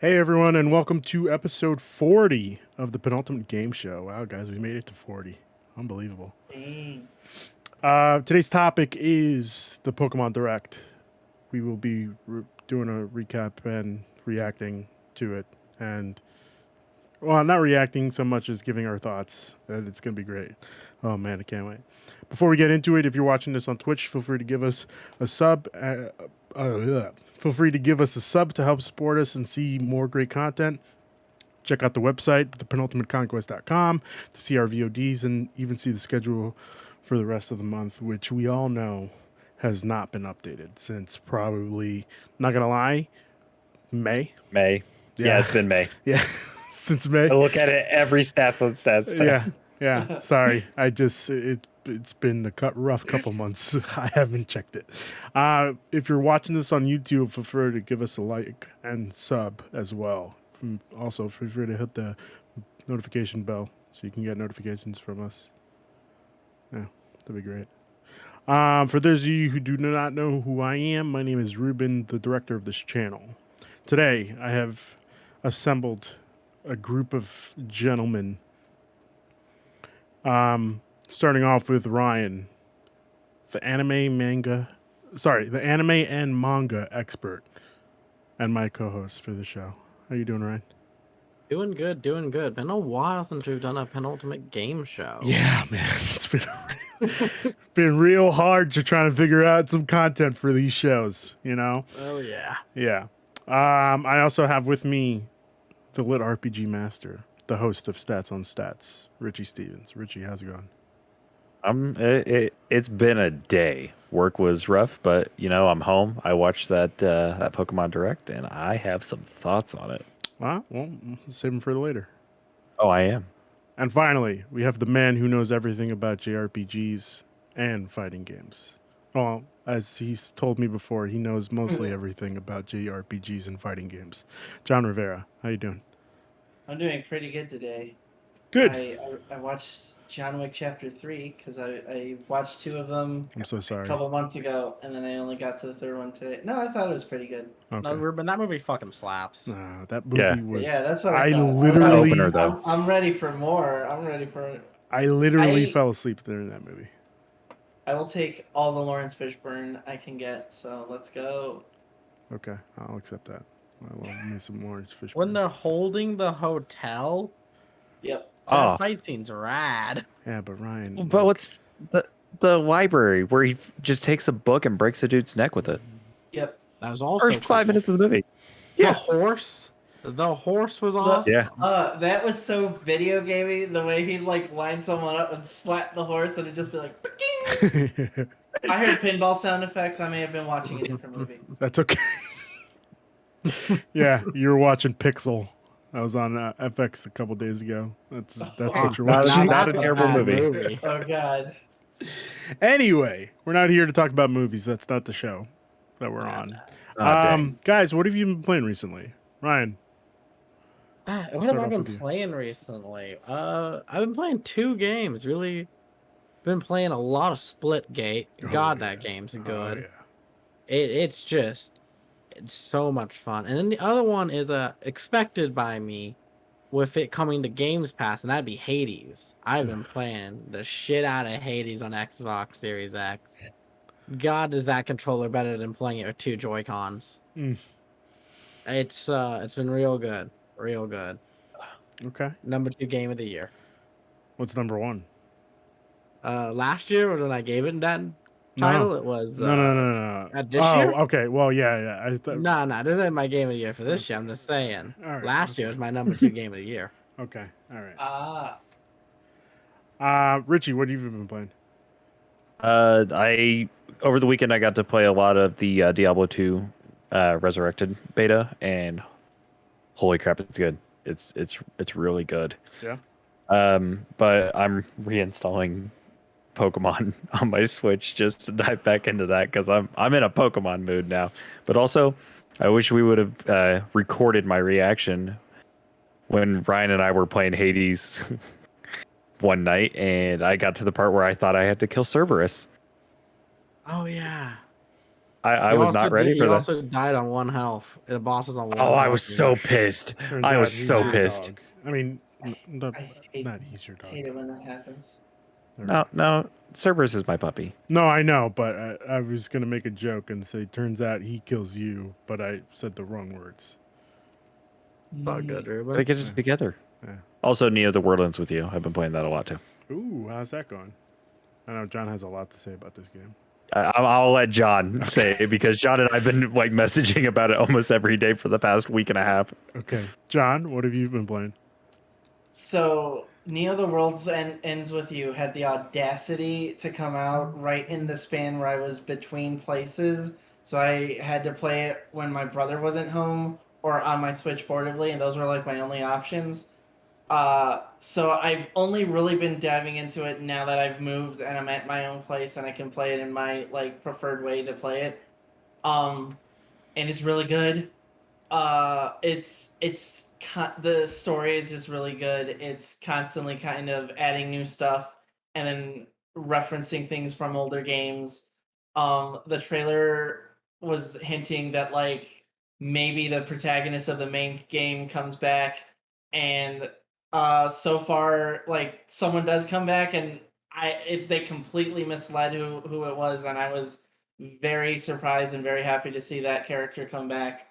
Hey everyone, and welcome to episode 40 of the Penultimate Game Show. Wow, guys, we made it to 40. Unbelievable. Dang. Today's topic is the Pokemon Direct. We will be doing a recap and reacting to it. And, well, not reacting so much as giving our thoughts. And it's going to be great. Oh man, I can't wait. Before we get into it, if you're watching this on Twitch, feel free to give us a sub. Feel free to give us a sub to help support us and see more great content. Check out the website, thepenultimateconquest.com, to see our VODs and even see the schedule for the rest of the month, which we all know has not been updated since probably, not going to lie, May. May. Yeah, it's been May. Yeah, since May. I look at it every stats on stats. Yeah. Sorry, it's been a rough couple months. I haven't checked it. If you're watching this on YouTube, feel free to give us a like and sub as well. Also, feel free to hit the notification bell so you can get notifications from us. Yeah, that'd be great. For those of you who do not know who I am, my name is Ruben, the director of this channel. Today, I have assembled a group of gentlemen. Starting off with Ryan, the anime and manga expert, and my co-host for the show. How you doing, Ryan? Doing good. Been a while since we've done a penultimate game show. Yeah, man, it's been real hard to try to figure out some content for these shows. You know? Oh yeah. Yeah. I also have with me the lit RPG master, the host of Stats on Stats, Richey Stevens. Richey, how's it going? It's been a day. Work was rough, but I'm home. I watched that Pokemon Direct, and I have some thoughts on it. Well, save them for later. Oh, I am. And finally, we have the man who knows everything about JRPGs and fighting games. Well, as he's told me before, he knows mostly everything about JRPGs and fighting games. John Rivera, how you doing? I'm doing pretty good today. Good. I watched John Wick Chapter 3 because I watched two of them I'm so sorry. a couple months ago, and then I only got to the third one today. No, I thought it was pretty good. Okay. No, Ruben, that movie fucking slaps. That movie was. Yeah, that's what I I thought. literally. Opener, though. I'm ready for more. I'm ready for. I literally fell asleep during that movie. I will take all the Lawrence Fishburne I can get. So let's go. Okay, I'll accept that. I love me some Lawrence Fishburne. When they're holding the hotel, Yep. that fight scene's rad. Yeah, but Ryan. But what's the library where he just takes a book and breaks a dude's neck with it? Yep. That was also First 5 minutes of the movie. The horse was awesome. Yeah. That was so video gamey. The way he line someone up and slap the horse, and it'd just be like. "Ping!" I heard pinball sound effects. I may have been watching a different movie. That's okay. Yeah, you were watching Pixel. I was on FX a couple days ago. That's what you're watching. Not a That's terrible bad movie. Oh God. Anyway, we're not here to talk about movies. That's not the show that we're on. Dang. Guys, what have you been playing recently? Ryan. What start have I off been with you. playing recently? I've been playing 2 games. Really been playing a lot of Splitgate. God, that game's good. Oh, yeah. It's so much fun. And then the other one is expected by me with it coming to Games Pass, and that'd be Hades. I've been playing the shit out of Hades on Xbox Series X. God, is that controller better than playing it with 2 Joy-Cons. Mm. It's been real good. Real good. Okay. Number 2 game of the year. What's number 1? Last year when I gave it that title, it was No. this year? Okay. Well, yeah. No, this isn't my game of the year for this year. I'm just saying. All right, Last year was my number 2 game of the year. Okay. All right. Ah. Richie, what have you been playing? Over the weekend I got to play a lot of the Diablo 2 Resurrected beta, and holy crap, it's good. It's really good. Yeah. But I'm reinstalling Pokemon on my Switch just to dive back into that because I'm in a Pokemon mood now. But also, I wish we would have recorded my reaction when Ryan and I were playing Hades one night, and I got to the part where I thought I had to kill Cerberus. Oh yeah. I He was also not ready did- for He that. also died on 1 health. The boss was on 1 Oh, I health. was so pissed. Turns I out was he's so your pissed. dog. I mean, I hate, not he's your dog. hate it when that happens. No, Cerberus is my puppy. No, I know, but I was gonna make a joke and say, turns out he kills you, but I said the wrong words. Oh, good, Gotta Ruben. get it together. Yeah. Also, Neo the Wordlands with you. I've been playing that a lot too. Ooh, how's that going? I know John has a lot to say about this game. I'll let John say it because John and I've been like messaging about it almost every day for the past week and a half. Okay, John, what have you been playing? So, Neo the World's Ends With You had the audacity to come out right in the span where I was between places. So I had to play it when my brother wasn't home or on my Switch portably, and those were like my only options. So I've only really been diving into it now that I've moved and I'm at my own place and I can play it in my like preferred way to play it. Um, and it's really good. The story is just really good. It's constantly kind of adding new stuff and then referencing things from older games. The trailer was hinting that like maybe the protagonist of the main game comes back, and so far like someone does come back, and they completely misled who it was, and I was very surprised and very happy to see that character come back.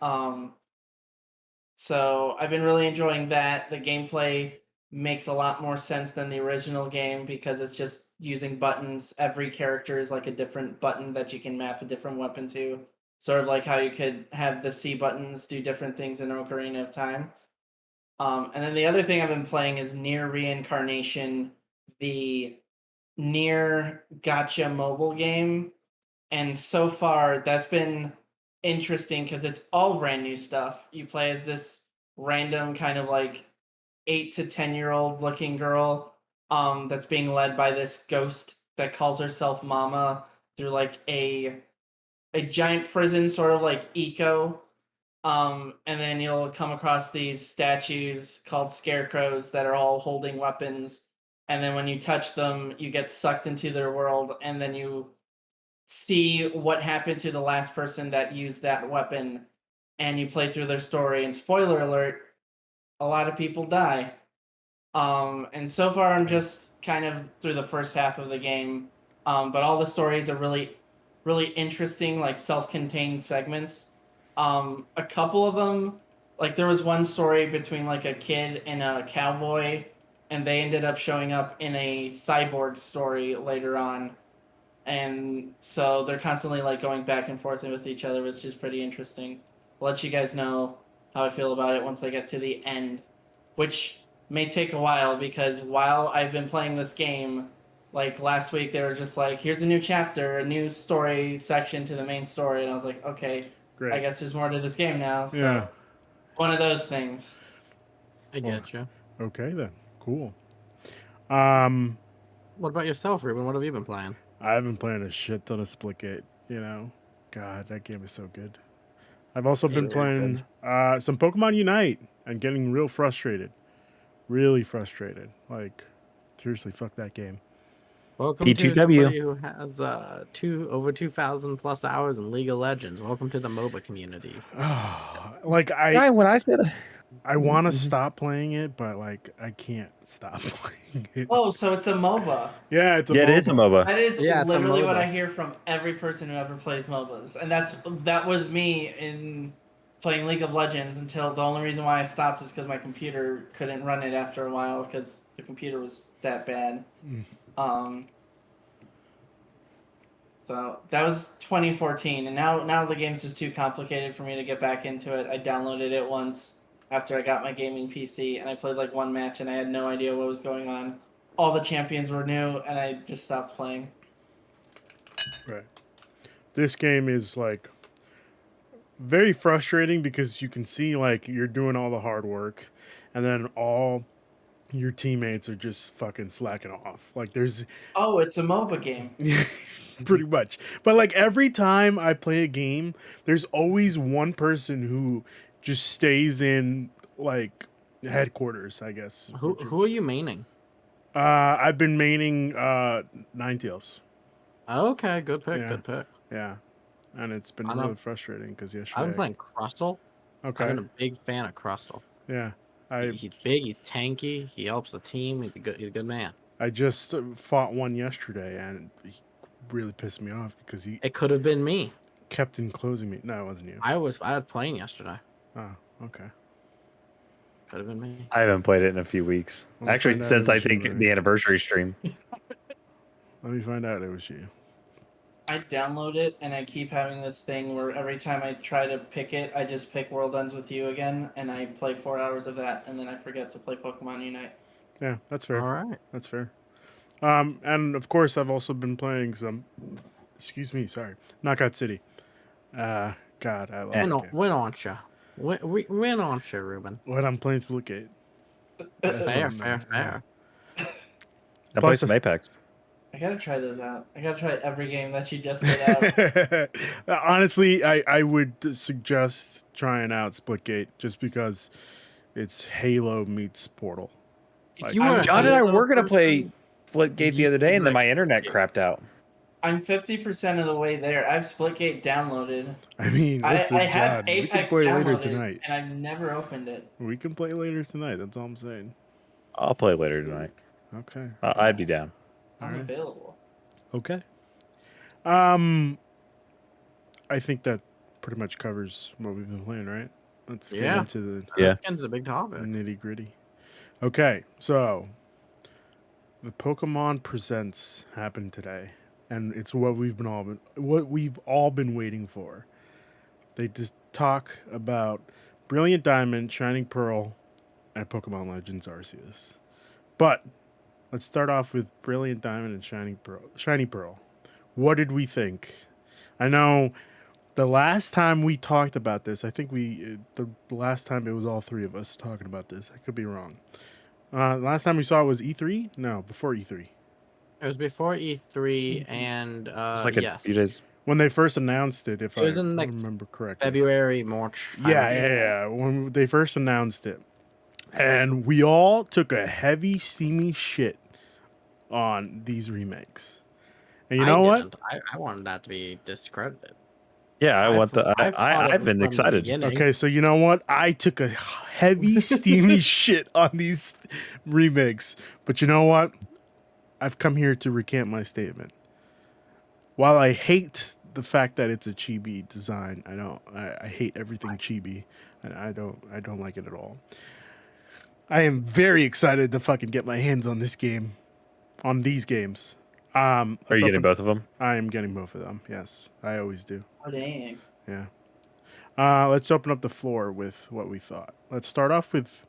So I've been really enjoying that. The gameplay makes a lot more sense than the original game because it's just using buttons. Every character is like a different button that you can map a different weapon to. Sort of like how you could have the C buttons do different things in Ocarina of Time. And then the other thing I've been playing is Near Reincarnation, the Near Gotcha mobile game. And so far, that's been interesting because it's all brand new stuff. You play as this random kind of like 8 to 10 year old looking girl that's being led by this ghost that calls herself Mama through like a giant prison, sort of like eco. And then you'll come across these statues called scarecrows that are all holding weapons. And then when you touch them, you get sucked into their world, and then you see what happened to the last person that used that weapon, and you play through their story. And spoiler alert, a lot of people die. And so far I'm just kind of through the first half of the game. But all the stories are really, really interesting, like self-contained segments. A couple of them, like there was one story between like a kid and a cowboy, and they ended up showing up in a cyborg story later on. And so they're constantly like going back and forth with each other, which is pretty interesting. I'll let you guys know how I feel about it once I get to the end, which may take a while because while I've been playing this game, like last week they were just like, here's a new chapter, a new story section to the main story, and I was like, okay, Great. I guess there's more to this game now. So Yeah. one of those things. I get you. Okay then. Cool. What about yourself, Ruben? What have you been playing? I've been playing a shit ton of Splitgate. You know, God, that game is so good. I've also been Very playing some Pokemon Unite and getting real frustrated. Really frustrated. Like, seriously, fuck that game. Welcome to P2W. somebody who has over 2,000 plus hours in League of Legends. Welcome to the MOBA community. Like Guy, when I said I want to stop playing it, but like I can't stop playing it. Oh, so it's a MOBA. Yeah, it's a yeah, it is a MOBA. MOBA. That is Yeah, it's a literally what MOBA. I hear from every person who ever plays MOBAs, and that was me in playing League of Legends until the only reason why I stopped is because my computer couldn't run it after a while because the computer was that bad. So that was 2014, and now the game's just too complicated for me to get back into it. I downloaded it once after I got my gaming PC, and I played like one match, and I had no idea what was going on. All the champions were new, and I just stopped playing. Right. This game is like very frustrating because you can see like you're doing all the hard work, and then all your teammates are just fucking slacking off. Like there's Oh, it's a MOBA game. pretty much. But like every time I play a game, there's always one person who just stays in like headquarters, I guess. Who are you maining? I've been maining Ninetales. Okay, good pick. Yeah. Good pick. Yeah. and it's been I know. really frustrating because I've yesterday. been playing Crustle. Okay. I've been a big fan of Crustle. Yeah. He's big. He's tanky. He helps the team. He's a good man. I just fought one yesterday, and he really pissed me off because he It could have been me. kept enclosing me. No, it wasn't you. I was playing yesterday. Oh, okay. Could have been me. I haven't played it in a few weeks. I'll Actually, find out since it I was you, think right? the anniversary stream. Let me find out it was you. I download it and I keep having this thing where every time I try to pick it, I just pick World Ends with You again, and I play 4 hours of that, and then I forget to play Pokemon Unite. Yeah, that's fair. All right. That's fair. And of course, I've also been playing some. Excuse me, sorry. Knockout City. God, I love it. Win on you. Win on you, Ruben. When I'm playing Splitgate. That's Fair, what I'm, fair. I play Plus- some Apex. I gotta try those out. I gotta try every game that you just said out. Honestly, I would suggest trying out Splitgate just because it's Halo meets Portal. If you were a John and I Halo were gonna person, play Splitgate the other day, and then my internet Yeah. crapped out. I'm 50% of the way there. I have Splitgate downloaded. I mean, listen, I have John, we can Apex play later downloaded, tonight. and I've never opened it. We can play later tonight. That's all I'm saying. I'll play later tonight. Okay. I'd be down. I'm Alright. available. Okay. I think that pretty much covers what we've been playing, right? Let's get Yeah. into the Yeah. It's a big topic. nitty gritty. Okay, so the Pokemon Presents happened today, and it's what we've all been waiting for. They just talk about Brilliant Diamond, Shining Pearl, and Pokemon Legends Arceus. But let's start off with Brilliant Diamond and Shiny Pearl. What did we think? I know the last time we talked about this, I think the last time it was all three of us talking about this. I could be wrong. Last time we saw it was E3? No, before E3. It was before E3 and It's like yes, a few days. When they first announced it, if It was I in, like, remember correctly. February, March. Yeah. When they first announced it. And we all took a heavy, steamy shit on these remakes. And you know what? I wanted that to be discredited. Yeah, I've fought it been from the excited. beginning. Okay, so you know what? I took a heavy, steamy shit on these remakes. But you know what? I've come here to recant my statement. While I hate the fact that it's a chibi design, I hate everything chibi, and I don't like it at all. I am very excited to fucking get my hands on this game, on these games. Are you getting both of them? I am getting both of them. Yes, I always do. Oh, dang. Yeah. Let's open up the floor with what we thought. Let's start off with.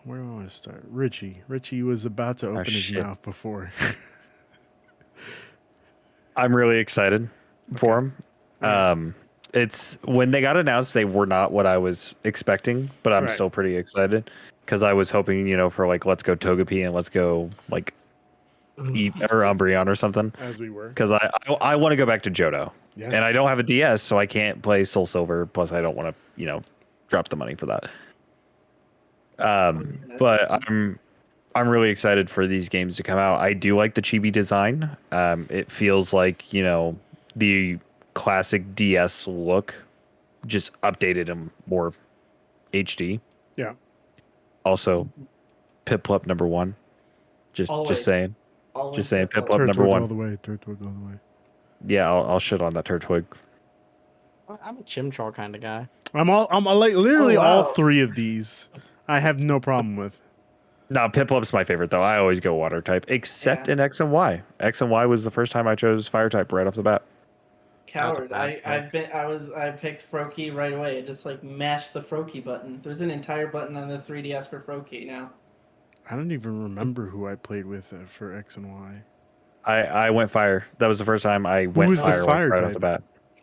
Where do I want to start? Richie. Richie was about to open his shit. mouth before. I'm really excited for them. It's when they got announced, they were not what I was expecting, but I'm Right. still pretty excited because I was hoping, for like let's go Togepi and let's go like or Umbreon or something. As we were. Because I want to go back to Johto, Yes. and I don't have a DS, so I can't play Soul Silver. Plus, I don't want to drop the money for that. But I'm really excited for these games to come out. I do like the chibi design. It feels like the classic DS look, just updated and more HD. Yeah. Also, Piplup #1. Always. Just saying. Always Just saying, Piplup. Piplup Turtwig #1. all the way. Turtwig all the way. Yeah, I'll shit on that Turtwig. I'm a Chimchar kind of guy. I'm like literally Oh, wow. all three of these. I have no problem with. No, Piplup's my favorite though. I always go water type, except Yeah. in X and Y. X and Y was the first time I chose fire type right off the bat. Coward. That's a bad I picked Froakie right away. I just like mashed the Froakie button. There's an entire button on the 3DS for Froakie now. I don't even remember who I played with for X and Y. I went fire. That was the first time I went was the fire, fire right type? off the bat.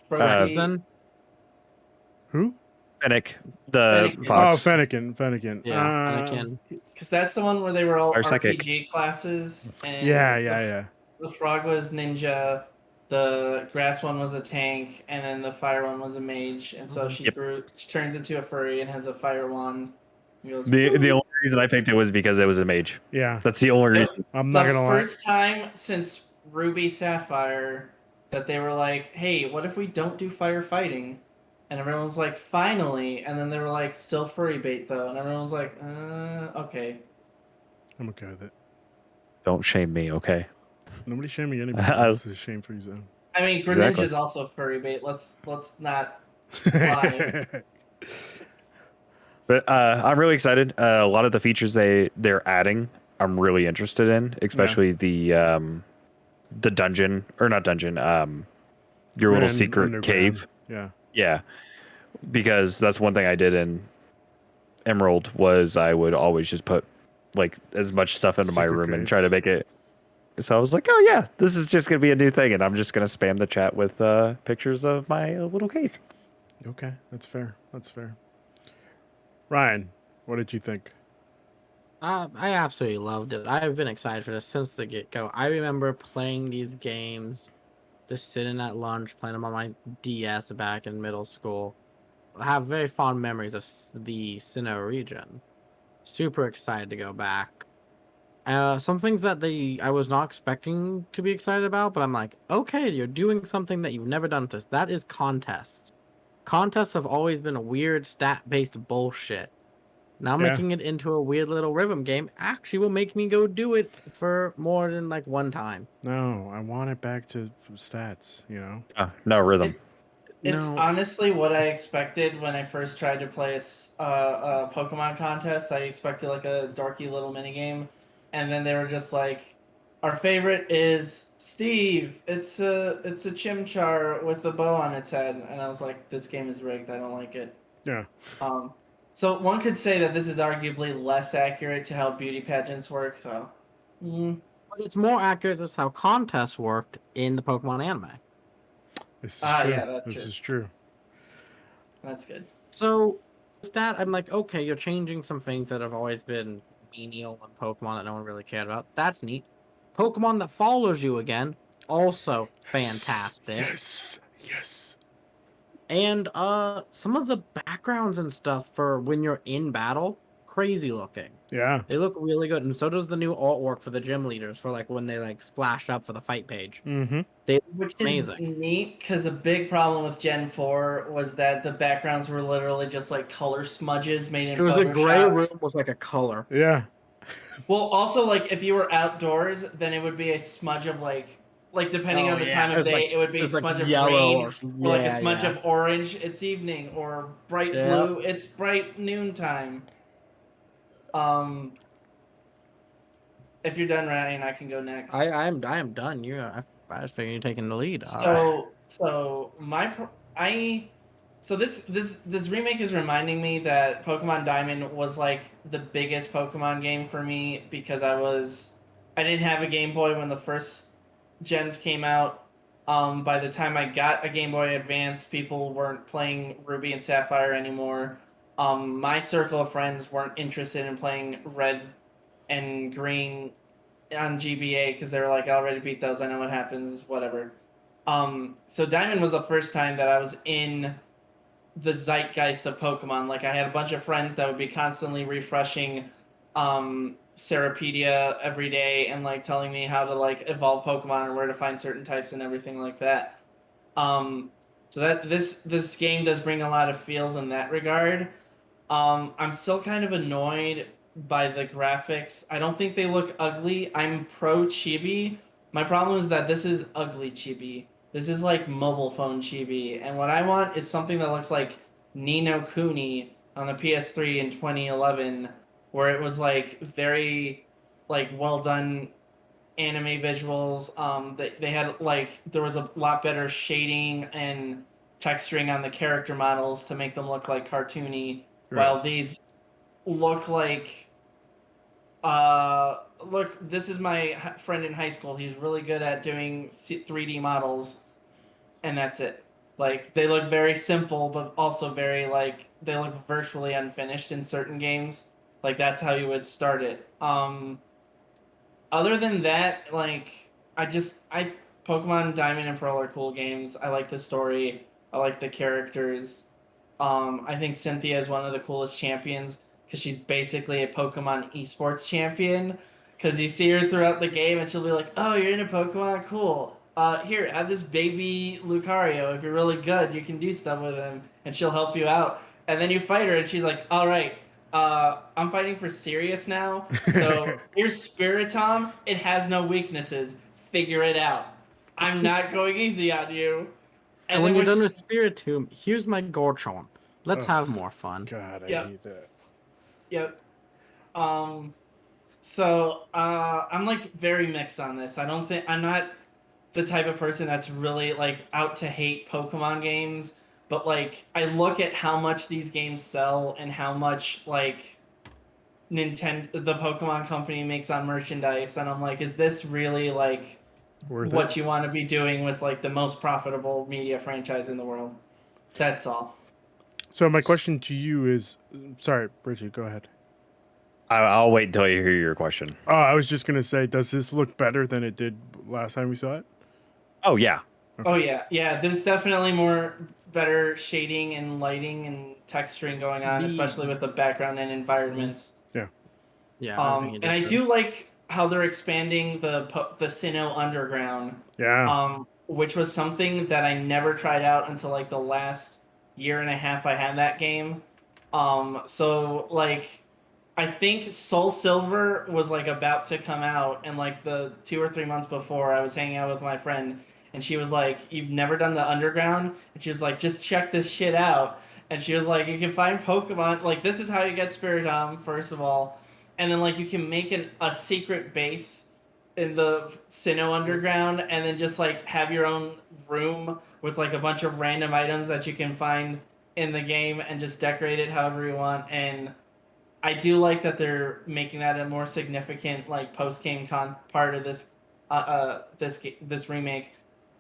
Froakie. Then Who? Fennec, the Fennekin. fox. Oh, Fennekin. yeah, Anakin. Because that's the one where they were all Fire psychic. RPG classes. And Yeah. The frog was ninja. The grass one was a tank, and then the fire one was a mage. And so she Yep. she turns into a furry and has a fire wand. And goes, The only reason I picked it was because it was a mage. Yeah. That's the only reason. I'm not the gonna lie. first time since Ruby Sapphire that they were like, "Hey, what if we don't do firefighting?" And everyone was like, "Finally!" And then they were like, "Still furry bait though," and everyone was like, "Okay." I'm okay with it. Don't shame me, okay? Nobody's shaming anybody. I- This is a shame-free zone. I mean, Exactly. Greninja's also furry bait. Let's not lie. But I'm really excited. A lot of the features they're adding, I'm really interested in, especially the dungeon or not dungeon, your little Grand secret underground. cave. Yeah. Yeah, because that's one thing I did in Emerald was I would always just put like as much stuff into my Secret room and try to caves. make it. So I was like, oh yeah, this is just gonna be a new thing, and I'm just gonna spam the chat with pictures of my little cave. Okay, that's fair. That's fair. Ryan, what did you think? I absolutely loved it. I've been excited for this since the get-go. I remember playing these games, just sitting at lunch, playing them on my DS back in middle school. I have very fond memories of the Sinnoh region. Super excited to go back. Some things that I was not expecting to be excited about, but I'm like, okay, you're doing something that you've never done with this. That is contests. Contests have always been a weird stat-based bullshit. Now Yeah. making it into a weird little rhythm game actually will make me go do it for more than like one time. No, I want it back to stats, you know? No rhythm. It's No. honestly what I expected when I first tried to play a Pokemon contest. I expected like a dorky little mini game, and then they were just like, "Our favorite is Steve. It's a Chimchar with a bow on its head," and I was like, "This game is rigged. I don't like it." Yeah. Um, so one could say that this is arguably less accurate to how beauty pageants work. So, But it's more accurate as how contests worked in the Pokemon anime. This is true. yeah, that's This true. is true. That's good. So with that, I'm like, okay, you're changing some things that have always been menial in Pokemon that no one really cared about. That's neat. Pokemon that follows you again, also fantastic. Yes. Yes. And some of the backgrounds and stuff for when you're in battle, crazy looking. Yeah. They look really good, and so does the new artwork for the gym leaders for like when they like splash up for the fight page. Mm-hmm. They look Which amazing. is neat because a big problem with Gen 4 was that the backgrounds were literally just like color smudges made in It was Photoshop. a gray room with like a color. Yeah. Well, also like if you were outdoors, then it would be a smudge of like depending Oh, on the yeah. time It of was day, like- it would be it a was like smudge of yellow rain or- like a yeah, smudge yeah. of orange. It's evening or bright Yep. blue. It's bright noontime. If you're done, Ryan, I can go next. I am done. I was figuring you're taking the lead. So this remake is reminding me that Pokemon Diamond was like the biggest Pokemon game for me because I didn't have a Game Boy when the first gens came out. By the time I got a Game Boy Advance, people weren't playing Ruby and Sapphire anymore. My circle of friends weren't interested in playing Red and Green on GBA because they were like, I already beat those. I know what happens. Whatever. So Diamond was the first time that I was in the zeitgeist of Pokemon. Like I had a bunch of friends that would be constantly refreshing Serapedia every day and like telling me how to like evolve Pokemon or where to find certain types and everything like that. So that this game does bring a lot of feels in that regard. I'm still kind of annoyed by the graphics. I don't think they look ugly. I'm pro chibi. My problem is that this is ugly chibi. This is like mobile phone chibi, and what I want is something that looks like Ni no Kuni on the PS3 in 2011, where it was like very like well done anime visuals. They had like there was a lot better shading and texturing on the character models to make them look like cartoony, while these look like look, this is my friend in high school. He's really good at doing 3D models, and that's it. Like they look very simple, but also very like they look virtually unfinished in certain games. Like that's how you would start it. Other than that, like I Pokemon Diamond and Pearl are cool games. I like the story. I like the characters. I think Cynthia is one of the coolest champions because she's basically a Pokemon esports champion. Because you see her throughout the game and she'll be like, "Oh, you're into Pokemon? Cool. here, have this baby Lucario. If you're really good, you can do stuff with him, and she'll help you out. And then you fight her, and she's like, all right, I'm fighting for Sirius now. So here's Spiritomb. It has no weaknesses. Figure it out. I'm not going easy on you. And when then you're done with Spiritomb, here's my Gorchomp. Let's have more fun. God, I Yep. hate that. Yep. So I'm like very mixed on this. I'm not the type of person that's really like out to hate Pokemon games, but like I look at how much these games sell and how much like Nintendo, the Pokemon company, makes on merchandise, and I'm like, is this really like Worth what it? you want to be doing with like the most profitable media franchise in the world? That's all. So my question to you is, sorry, Richie, go ahead. I'll wait until you hear your question. Oh, I was just gonna say, does this look better than it did last time we saw it? Oh yeah, Oh yeah. There's definitely more better shading and lighting and texturing going on, especially with the background and environments. Yeah, everything you And I just do like how they're expanding the Sinnoh Underground, Yeah. which was something that I never tried out until like the last year and a half I had that game. So like I think Soul Silver was like about to come out, and like the 2 or 3 months before, I was hanging out with my friend, and she was like, "You've never done the underground?" And she was like, "Just check this shit out." And she was like, "You can find Pokemon. Like this is how you get Spiritomb, first of all, and then like you can make a secret base in the Sinnoh Underground, and then just like have your own room with like a bunch of random items that you can find in the game, and just decorate it however you want." And I do like that they're making that a more significant like post game part of this remake,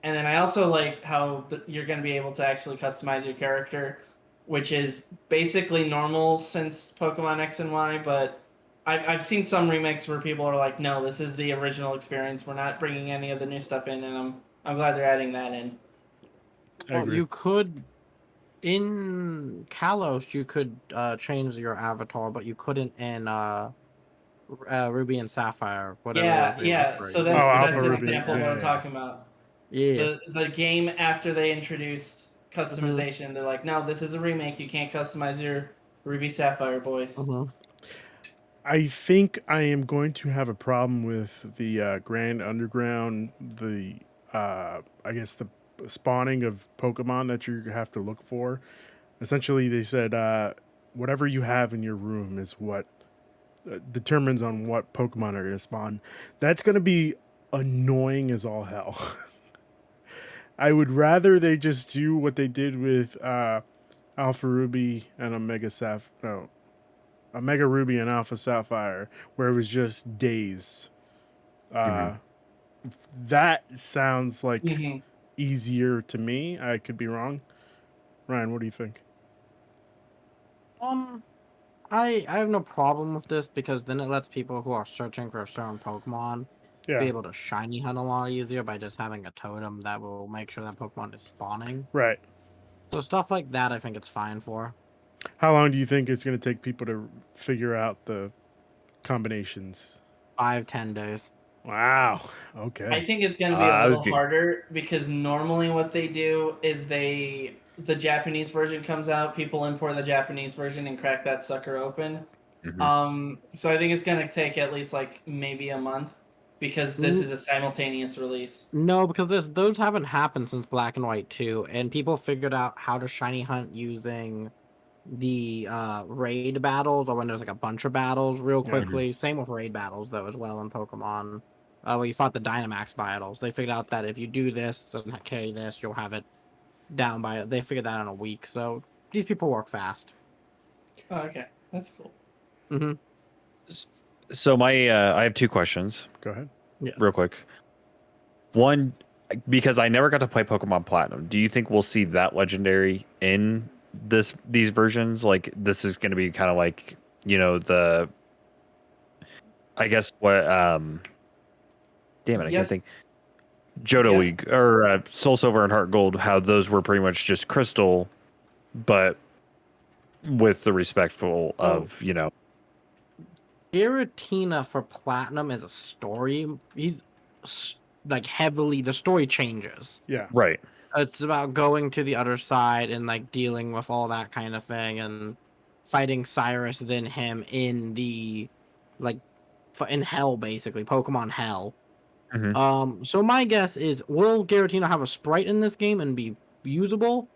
and then I also like how you're going to be able to actually customize your character, which is basically normal since Pokemon X and Y. But I've seen some remakes where people are like, no, this is the original experience. We're not bringing any of the new stuff in, and I'm glad they're adding that in. I Well, agree. you could in Kalos you could change your avatar, but you couldn't in Ruby and Sapphire, whatever Yeah, those yeah. remakes were. So You that's Alpha that's an Ruby. example of what I'm Yeah. talking about. yeah. The game after they introduced Mm-hmm. customization, they're like, no, this is a remake. You can't customize your Ruby Sapphire boys. Mm-hmm. I think I am going to have a problem with the Grand Underground, I guess the spawning of Pokemon that you have to look for. Essentially, they said whatever you have in your room is what determines on what Pokemon are going to spawn. That's going to be annoying as all hell. I would rather they just do what they did with Alpha Ruby and Omega Ruby and Alpha Sapphire, where it was just days. That sounds like Mm-hmm. easier to me. I could be wrong. Ryan, what do you think? I have no problem with this because then it lets people who are searching for a certain Pokemon Yeah, be able to shiny hunt a lot easier by just having a totem that will make sure that Pokemon is spawning. right. So stuff like that, I think it's fine for. How long do you think it's going to take people to figure out the combinations? 5-10 days. Wow. I Okay. think it's going to be a I was little harder because normally what they do is the Japanese version comes out, people import the Japanese version and crack that sucker open. So I think it's going to take at least like maybe a month because this is a simultaneous release. No, because those haven't happened since Black and White 2, and people figured out how to shiny hunt using the raid battles or when there's like a bunch of battles real quickly. Same with raid battles though as well in Pokemon. Well, you fought the Dynamax battles. They figured out that if you do this and carry this, you'll have it down by. They figured that out in a week. So these people work fast. Oh, okay, that's cool. Mm-hmm. So my I have two questions, Go ahead. Yeah. real quick. One, because I never got to play Pokemon Platinum, do you think we'll see that legendary in these versions? Like this is going to be kind of like, I guess what damn it, I can't Yes. think. Johto Yes. League or Soul Silver and Heart Gold, how those were pretty much just crystal, but with the respectful of, Giratina for Platinum is a story. like heavily the story changes. Yeah. Right. It's about going to the other side and like dealing with all that kind of thing and fighting Cyrus then him in the like in hell, basically Pokemon hell. So my guess is, will Giratina have a sprite in this game and be usable?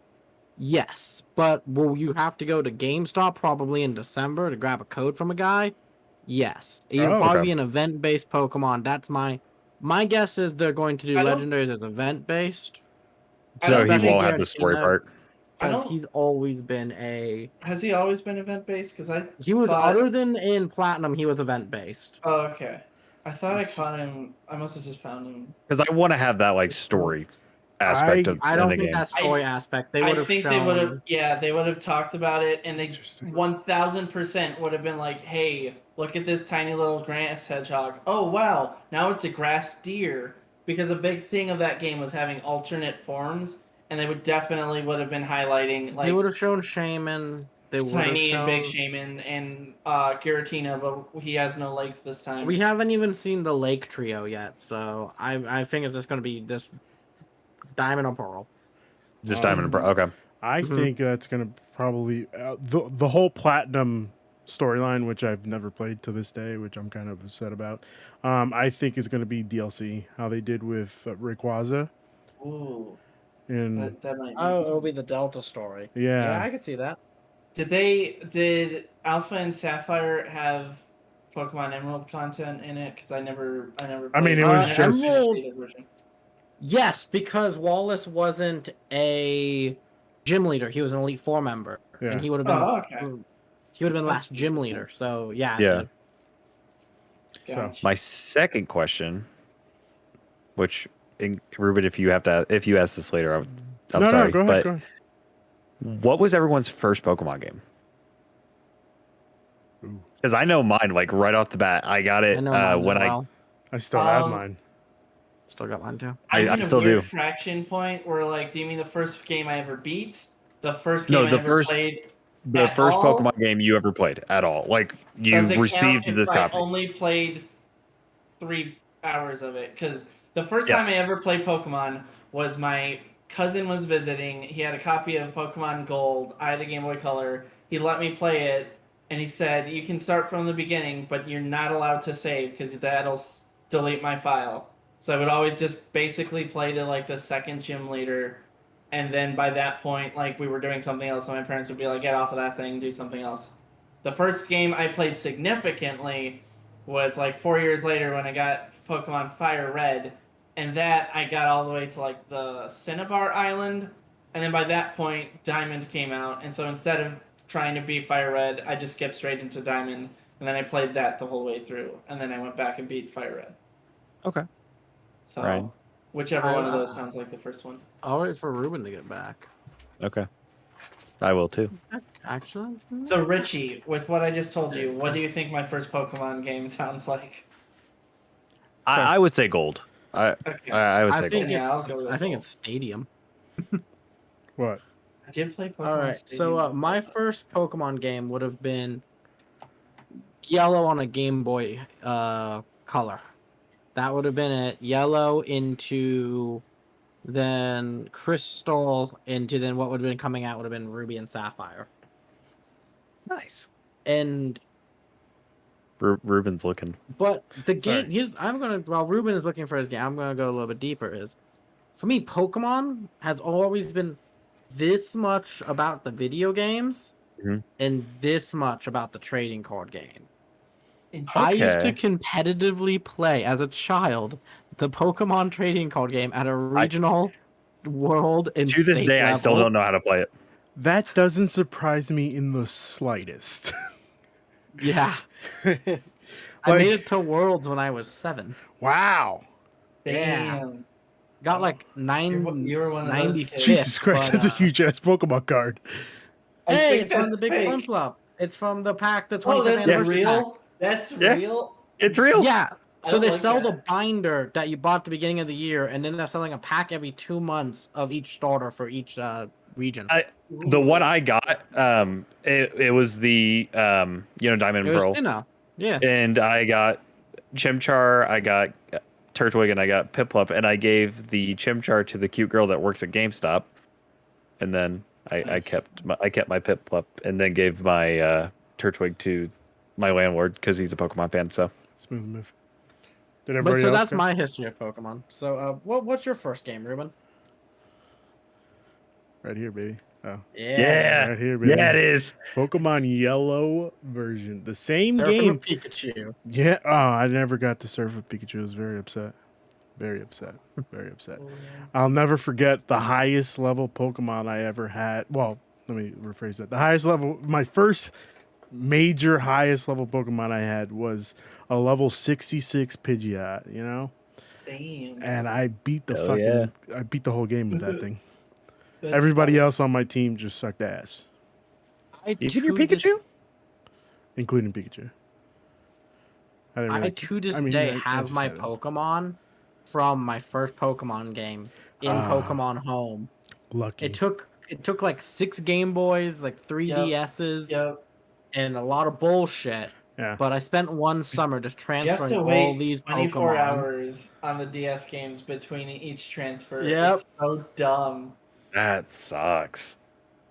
Yes, but will you have to go to GameStop probably in December to grab a code from a guy? Yes, it'll Oh, probably okay. be an event-based Pokemon. That's my guess is they're going to do I don't- legendaries as event-based. I So don't he think won't have the story Giratina, part. I because don't- he's always been a. Has he always been event based? Because He was thought- other than in Platinum, he was event-based. Oh, okay. I thought I Yes. caught him. I must have just found him. Because I want to have that like story aspect of I in don't the think game. that story aspect they I would have think shown. they would have. Yeah, they would have talked about it, and they Interesting. 1000% would have been like, "Hey, look at this tiny little grass hedgehog. Oh wow, now it's a grass deer." Because a big thing of that game was having alternate forms, and they would have been highlighting like They would have shown Shaman. They would have Tiny and Big shown. Shaman and Giratina, but he has no legs this time. We haven't even seen the Lake Trio yet, so I think it's just going to be this Diamond or Pearl. Just Diamond and Pearl. Okay. I Mhm. think that's gonna probably the whole platinum storyline, which I've never played to this day, which I'm kind of upset about. I think is gonna be DLC, how they did with Rayquaza. Ooh, And that might. Make Oh, it'll sense. be the Delta story. yeah, I could see that. Did Alpha and Sapphire have Pokemon Emerald content in it? Because I never. I mean, it played was the just- updated version. Yes, because Wallace wasn't a gym leader; he was an Elite Four member, Yeah. and he would have been. Oh, okay. He would have been That's last gym interesting. leader. So yeah. Yeah. Gotcha. My second question, which Ruben, if you ask this later, I'm no, sorry, no, go ahead, but go ahead. what was everyone's first Pokemon game? Ooh. Because I know mine, like right off the bat, I got it I know mine when as well. I still have Um, mine. Still got mine too. I hit a still weird do. fraction point where, like, do you mean the first game I ever beat? The first No, game I the ever first- played? The At first all? Pokemon game you ever played at all, like you Does it received count this if I copy. only played 3 hours of it? Because the first Yes. time I ever played Pokemon was my cousin was visiting. He had a copy of Pokemon Gold. I had a Game Boy Color. He let me play it, and he said, "You can start from the beginning, but you're not allowed to save because that'll delete my file." So I would always just basically play to like the second gym leader. And then by that point, like we were doing something else, and my parents would be like, "Get off of that thing, do something else." The first game I played significantly was like 4 years later when I got Pokemon Fire Red, and that I got all the way to like the Cinnabar Island, and then by that point Diamond came out, and so instead of trying to beat Fire Red, I just skipped straight into Diamond, and then I played that the whole way through, and then I went back and beat Fire Red. Okay. So Right. whichever one of those sounds like the first one. I'll wait for Ruben to get back. Okay. I will too. Actually. So Richie, with what I just told you, what do you think my first Pokemon game sounds like? I would say Gold. I would I say think Gold. Yeah, I'll go it's. with I think Gold. it's Stadium. What? I did play Pokemon All right. Stadium. So my first Pokemon game would have been Yellow on a Game Boy Color. That would have been it. Yellow into then Crystal into then what would have been coming out would have been Ruby and Sapphire. Nice. And Ruben's looking. but the Sorry. game while Ruben is looking for his game, I'm gonna go a little bit deeper. Is for me, Pokemon has always been this much about the video games Mhm. and this much about the trading card game. Interesting. I used to Okay. competitively play as a child the Pokemon trading card game at a regional, world, and To this state day, I still level. don't know how to play it. That doesn't surprise me in the slightest. Yeah, I Like- made it to Worlds when I was 7. Wow. Damn. Got like You were one of those 95th, kids. Jesus Christ, but, that's a huge ass Pokemon card. I Hey, think it's from that's the big fake. Plimp Flop. It's from the pack, the 25th Oh, that's anniversary pack. real? That's Yeah. real? It's real. Yeah. I So don't they like sell that. the binder that you bought at the beginning of the year, and then they're selling a pack every 2 months of each starter for each region. The one I got, it was the Diamond It and was Pearl, Sinnoh. Yeah. and I got Chimchar. I got Turtwig and I got Piplup, and I gave the Chimchar to the cute girl that works at GameStop, and then I Nice. kept my Piplup, and then gave my Turtwig to my landlord because he's a Pokemon fan. So Smooth move. Did But everybody so else that's go? my history of Pokemon. So, what's your first game, Ruben? Right here, baby. Oh, yeah, right here, baby. yeah, it is. Pokemon Yellow version, the same Surfing game. with Pikachu. Yeah. Oh, I never got to surf with Pikachu. I was very upset. Very upset. Very upset. Oh, yeah. I'll never forget the highest level Pokemon I ever had. Well, let me rephrase that. The highest level, my first major highest level Pokemon I had was a level 66 Pidgeot, you know? Damn. And I beat the Hell yeah. I beat the whole game with that thing. That's Everybody funny. else on my team just sucked ass, Even your to this- Pikachu? including Pikachu. didn't I really- to this I mean, day I have just my had it. Pokemon from my first Pokemon game in Ah. Pokemon Home. Lucky. It took like 6 Game Boys, like 3 Yep. DSs, Yep. and a lot of bullshit. Yeah. But I spent one summer just You have transferring to all wait these 24 Pokemon. hours on the DS games between each transfer. Yep. It's so dumb. That sucks.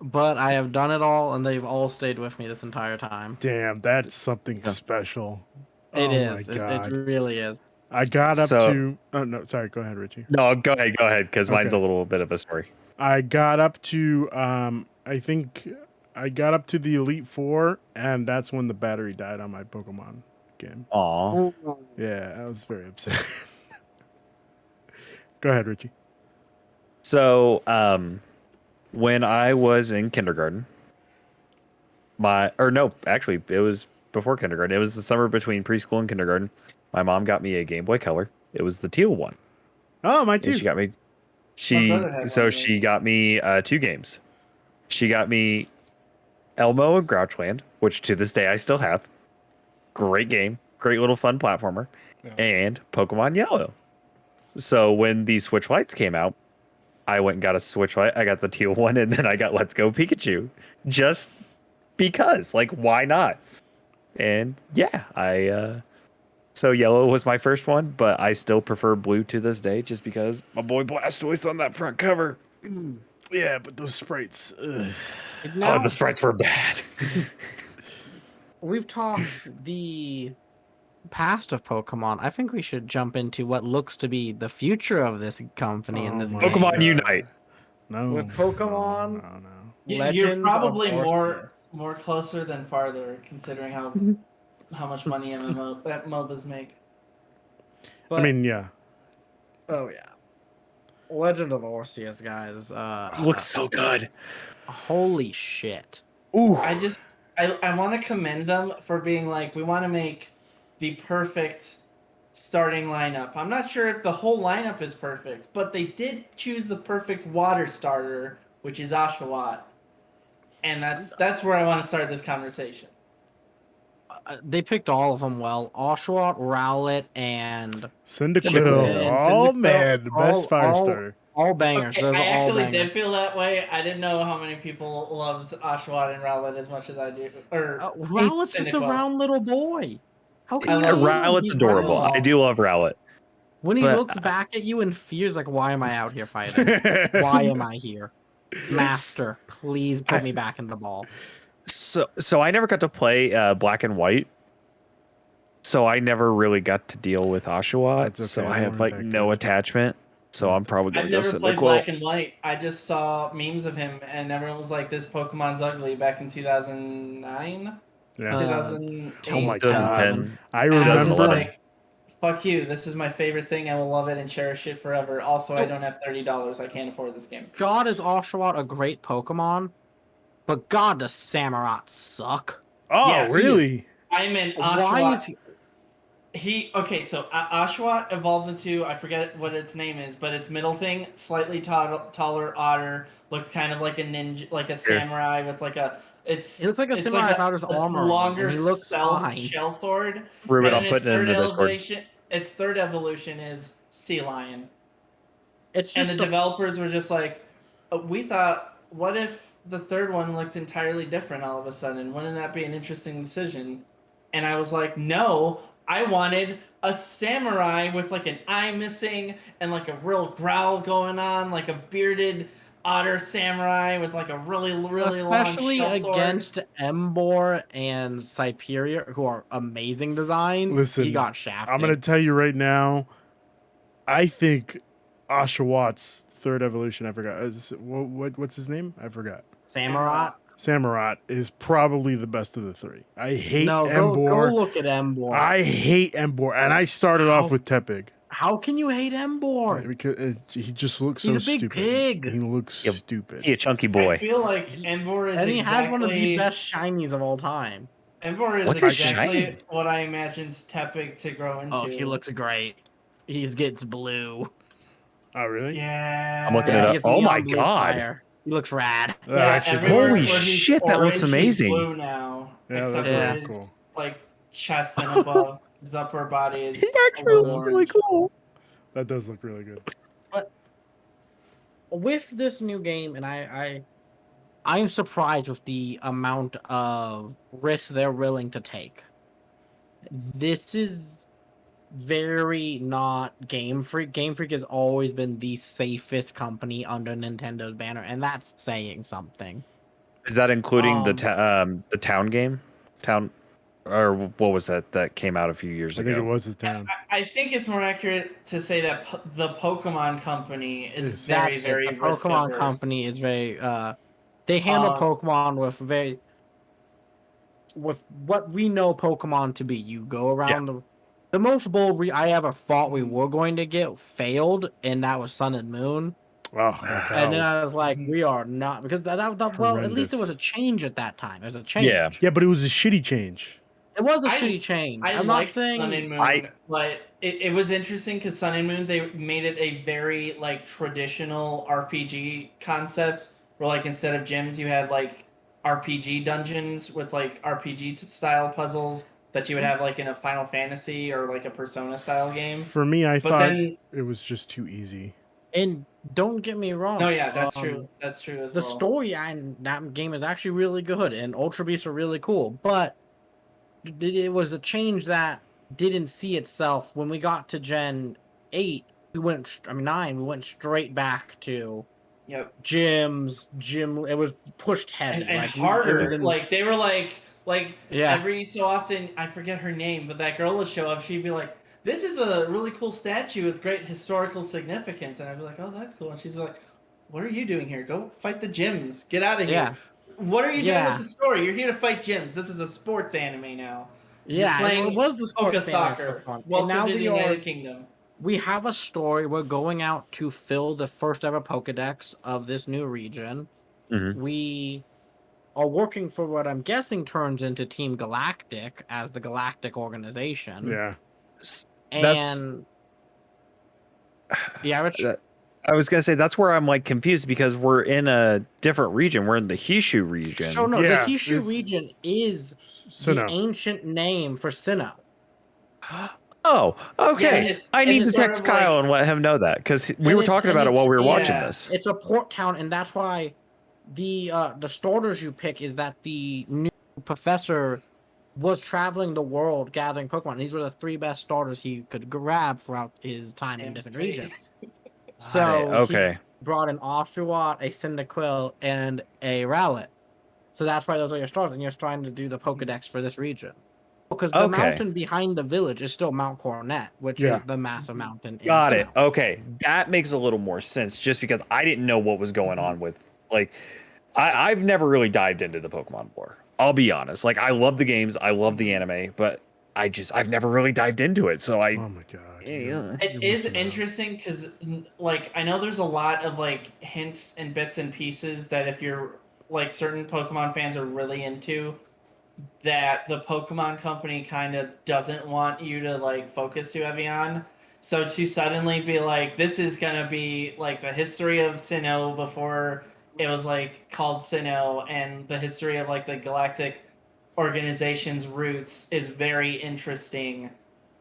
But I have done it all, and they've all stayed with me this entire time. Damn, that's something Yeah. special. It Oh is. my It god. really is. I got up So- to. Oh no, sorry. Go ahead, Richie. No, go ahead, because mine's Okay. a little bit of a story. I got up to. I think I got up to the Elite Four, and that's when the battery died on my Pokemon game. Aw. Yeah, I was very upset. Go ahead, Richie. So, when I was in kindergarten, actually, it was before kindergarten. It was the summer between preschool and kindergarten. My mom got me a Game Boy Color. It was the teal one. Oh, my And too. she got me. My brother had one of She those. got me 2 games. She got me Elmo and Grouchland, which to this day I still have. Great game, great little fun platformer, Yeah. and Pokemon Yellow. So when the Switch Lights came out, I went and got a Switch Lite. I got the teal one, and then I got Let's Go Pikachu, just because. Like, why not? And yeah, so Yellow was my first one, but I still prefer Blue to this day, just because my boy Blastoise on that front cover. Yeah, but those sprites. Ugh. Now, Oh, the sprites were bad. we've talked the past of Pokemon. I think we should jump into what looks to be the future of this company and Oh this my game. Pokemon God. Unite. No. With Pokemon- No. You're Legends probably of more Arceus. closer than farther, considering how much money MOBAs make. But, I mean, yeah. oh yeah, Legend of Arceus, guys. Looks so good. Holy shit! Ooh. I want to commend them for being like, we want to make the perfect starting lineup. I'm not sure if the whole lineup is perfect, but they did choose the perfect water starter, which is Oshawott. And that's where I want to start this conversation. They picked all of them well. Oshawott, Rowlet, and Cyndaquil. And Oh, Cyndaquil, man. The best fire all- starter. all bangers. Okay, Those I are all actually bangers. did feel that way. I didn't know how many people loved Oshawott and Rowlet as much as I do. Or Rowlet's just a Cyndaquil. round little boy. How can I you love- hate him? Rowlet's He's adorable. round. I do love Rowlet. When he but- looks back at you in fears, like, why am I out here fighting? Why am I here? Master, please put me back in the ball. So I never got to play Black and White. So I never really got to deal with Oshawott. That's okay, So I I have learned like that no good. attachment. So I'm probably I've gonna go never played Cyndaquil. Black and White. I just saw memes of him, and everyone was like, "This Pokemon's ugly." Back in 2009, Yeah. 2008. Oh my 2010. I And I was just 2011. like, "Fuck you! This is my favorite thing. I will love it and cherish it forever." Also, I Oh. don't have $30. I can't afford this game. God, is Oshawott a great Pokemon? But God, does Samurott suck? Oh, Yes, he really? I'm an Oshawott. Why is Okay, so Oshawott evolves into, I forget what its name is, but its middle thing, slightly taller otter, looks kind of like a ninja, like a samurai with like a. He looks like a samurai without his armor on, longer and he looks fine. shell sword. Ruben, and I'm then putting it in the Discord. Its third evolution is sea lion, It's and just the developers were just like, we thought, what if the third one looked entirely different all of a sudden? Wouldn't that be an interesting decision? And I was like, no, I wanted a samurai with like an eye missing and like a real growl going on, like a bearded otter samurai with like a really long Especially shell sword. against Embor and Cyperia, who are amazing designs. Listen, he got shafted. I'm gonna tell you right now. I think Oshawott third evolution. I forgot. What's his name? I forgot. Samurott. Samurott is probably the best of the three. I hate No, Embor. go look at Embor. I hate Embor, and I started off with Tepig. How can you hate Embor? Because he just looks He's so a big stupid. pig. He looks Yep. stupid. He a chunky I boy. feel like Embor is And he has one of the exactly- best shinies of all time. Embor is What's his exactly shiny? what I imagined Tepig to grow into. Oh, he looks great. He gets blue. Oh, really? Yeah. I'm looking it He up. gets Oh my neon blue god. fire. He looks rad. That Yeah, actually does everywhere Holy look where cool. he's shit, that looks orange, he's amazing. blue now, Yeah, that except does for look his cool. like chest and above. His upper body is He a actually little looks really orange. cool. That does look really good. With this new game, and I'm surprised with the amount of risks they're willing to take. This is very not Game Freak. Game Freak has always been the safest company under Nintendo's banner, and that's saying something. Is that including the town game? Town, or what was that came out a few years I ago? think it was the town. I think it's more accurate to say that the Pokemon Company is Yes. very, That's very it. The Pokemon risk-averse. company is very they handle Um, Pokemon with what we know Pokemon to be. You go around the most bold I ever thought we were going to get failed, and that was Sun and Moon. Oh, that cow And then was- I was like, we are not, because well, at least it was a Horrendous. change at that time. It was a change. Yeah. yeah, but it was a shitty change. It was a I- shitty change. I I'm not liked saying Sun and Moon, I- but it was interesting because Sun and Moon, they made it a very like traditional RPG concept where like instead of gyms you had like RPG dungeons with like RPG style puzzles that you would have like in a Final Fantasy or like a Persona style game. For me, I But thought then it was just too easy. and don't get me wrong. no, yeah, that's true. That's true as The well. story in that game is actually really good, and Ultra Beasts are really cool. But it was a change that didn't see itself when we got to Gen 8. 9. We went straight back to Yep. gyms. It was pushed heavy And like harder. it was in- Like they were like Yeah. every so often, I forget her name, but that girl would show up. She'd be like, "This is a really cool statue with great historical significance," and I'd be like, "Oh, that's cool." And she's like, "What are you doing here? Go fight the gyms. Get out of here. Yeah. What are you doing Yeah. with the story? You're here to fight gyms. This is a sports anime now. Yeah, playing it was the sports Focus anime for soccer. fun. And Welcome now to the we are United Kingdom." we have a story. We're going out to fill the first ever Pokedex of this new region. Mhm. We are working for what I'm guessing turns into Team Galactic as the Galactic organization. Yeah. That's- And yeah, Rich, I was gonna say that's where I'm like confused because we're in a different region. We're in the Hishu region. so no, Yeah, the Hishu it's- region is So the no. ancient name for Sinnoh. Oh, okay. it's- I need it's to sort text of like- Kyle and let him know that because we And were it- talking and about it while we were it's- watching yeah. this. It's a port town, and that's why the starters you pick is that the new professor was traveling the world gathering Pokemon. These were the 3 best starters he could grab throughout his time in Damn different straight. regions. So Okay. he brought an Oshawott, a Cyndaquil, and a Rowlet. So that's why those are your stars, and you're trying to do the Pokedex for this region. Because the Okay. mountain behind the village is still Mount Coronet, which Yeah. is the massive mountain. in Got it. Sinnoh. Okay, that makes a little more sense. Just because I didn't know what was going on with like, I've never really dived into the Pokemon lore. I'll be honest. Like, I love the games, I love the anime, but I've never really dived into it. So I Oh my god. Yeah. You're It is missing out. interesting because, like, I know there's a lot of like hints and bits and pieces that if you're like certain Pokemon fans are really into, that the Pokemon Company kind of doesn't want you to like focus too heavy on. So to suddenly be like, this is gonna be like the history of Sinnoh before it was like called Sinnoh, and the history of like the Galactic organization's roots is very interesting.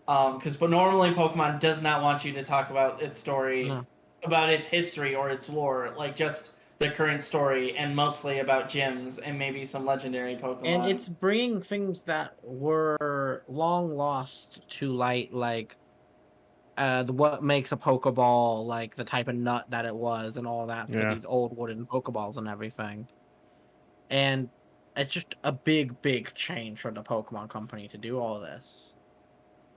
But normally Pokemon does not want you to talk about its story, No. about its history or its lore. Like just the current story and mostly about gyms and maybe some legendary Pokemon. And it's bringing things that were long lost to light, like what makes a Pokeball, like the type of nut that it was, and all that for Yeah. these old wooden Pokeballs and everything. And it's just a big, big change for the Pokemon Company to do all this.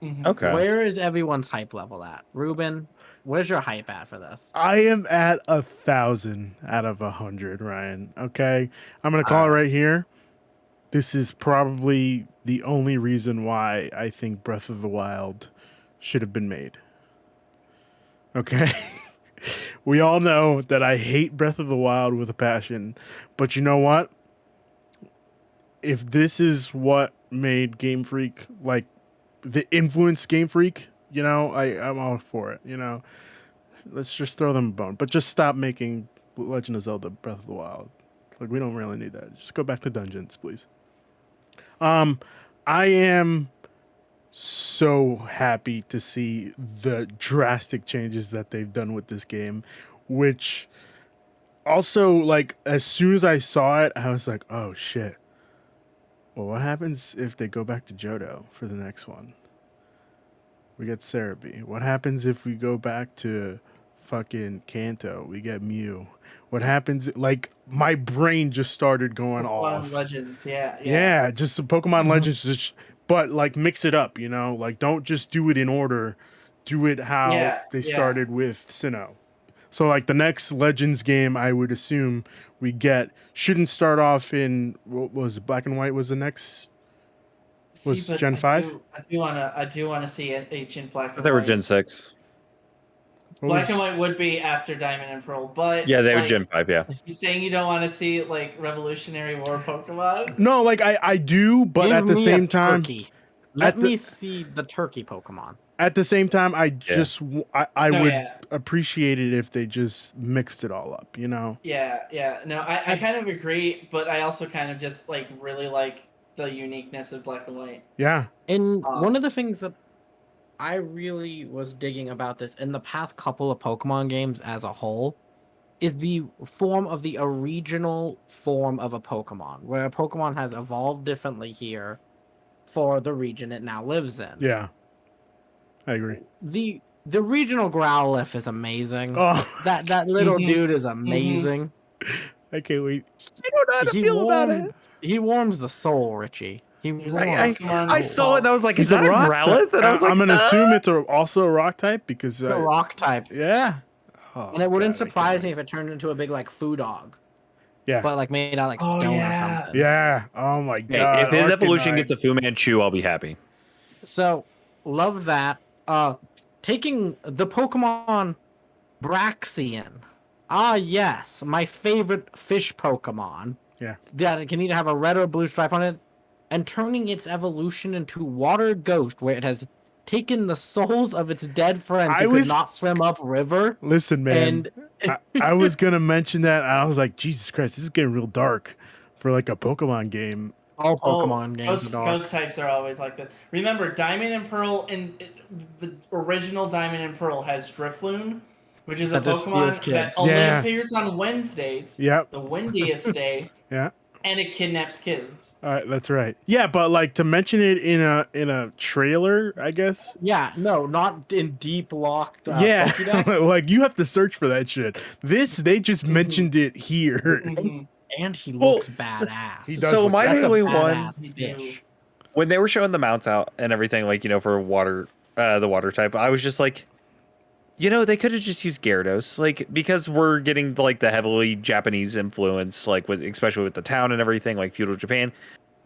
Mhm. Okay. Where is everyone's hype level at? Ruben, where's your hype at for this? I am at 1,000 out of 100, Ryan. Okay, I'm gonna call it right here. This is probably the only reason why I think Breath of the Wild should have been made. Okay. We all know that I hate Breath of the Wild with a passion, but you know what? If this is what made Game Freak, like, the influence Game Freak, you know, I'm all for it, you know. Let's just throw them a bone, but just stop making Legend of Zelda Breath of the Wild. Like, we don't really need that. Just go back to dungeons, please. I am so happy to see the drastic changes that they've done with this game, which also, like, as soon as I saw it, I was like, oh shit. Well, what happens if they go back to Johto for the next one? We get Cerebi. What happens if we go back to fucking Kanto? We get Mew. What happens? Like, my brain just started going Pokemon off. Legends, yeah. Yeah, just some Pokemon Legends, just but like mix it up, you know. Like, don't just do it in order. Do it how Yeah, they yeah. started with Sinnoh. So, like, the next Legends game, I would assume we get shouldn't start off in what was it, Black and White was the next. Was but Gen 5? I do wanna see it ancient Black and They were White. Gen 6. What Black was- and White would be after Diamond and Pearl, but Yeah, they were like, Gen 5, yeah. you saying you don't want to see like Revolutionary War Pokemon? No, like I do, but Give at the me a same time, turkey. Let at the- me see the turkey Pokemon. at the same time, I just I No, would yeah. appreciate it if they just mixed it all up, you know? Yeah. No, I kind of agree, but I also kind of just like really like the uniqueness of Black and White. Yeah, And one of the things that I really was digging about this in the past couple of Pokemon games as a whole is the form of the original form of a Pokemon, where a Pokemon has evolved differently here for the region it now lives in. yeah, I agree. The regional Growlithe is amazing. Oh, That little Mhm. dude is amazing. I can't wait. I don't know how to He feel about warms, it. he warms the soul, Richie. He There's warms a the Pokemon- I soul. saw it and I was like, He's is that a rock Growlithe? type. And I was like, I'm gonna assume it's also a rock type because He's a rock type. yeah. Oh, And it wouldn't God, I can't surprise me wait. if it turned into a big like foo dog, Yeah, but like made out like Oh, stone yeah. or something. yeah. Oh my Hey, God. if his evolution Arcanine. gets a Fu Manchu, I'll be happy. So love that. Taking the Pokemon Braxian. Ah yes, my favorite fish Pokemon. Yeah. That can either have a red or blue stripe on it, and turning its evolution into Water Ghost, where it has taken the souls of its dead friends I who was- could not swim upriver. Listen, man. And I was gonna mention that. And I was like, Jesus Christ, this is getting real dark for like a Pokemon game. all Pokemon games are dark. Ghost types are always like that. Remember, Diamond and Pearl, the original Diamond and Pearl has Drifloon, which is a That just Pokemon steals that kids. only Yeah. appears on Wednesdays, Yep. the windiest day, Yeah. and it kidnaps kids. All right, that's right. Yeah, but like to mention it in a trailer, I guess. Yeah, no, not in deep locked. Yeah, Pokédex. like you have to search for that shit. This they just mentioned it here. Mhm. And he Well, looks badass. he does So look my bad. That's a only badass one, fish. when they were showing the mounts out and everything, like, you know, for water, the water type, I was just like, you know, they could have just used Gyarados, like, because we're getting like the heavily Japanese influence, like with especially with the town and everything, like feudal Japan.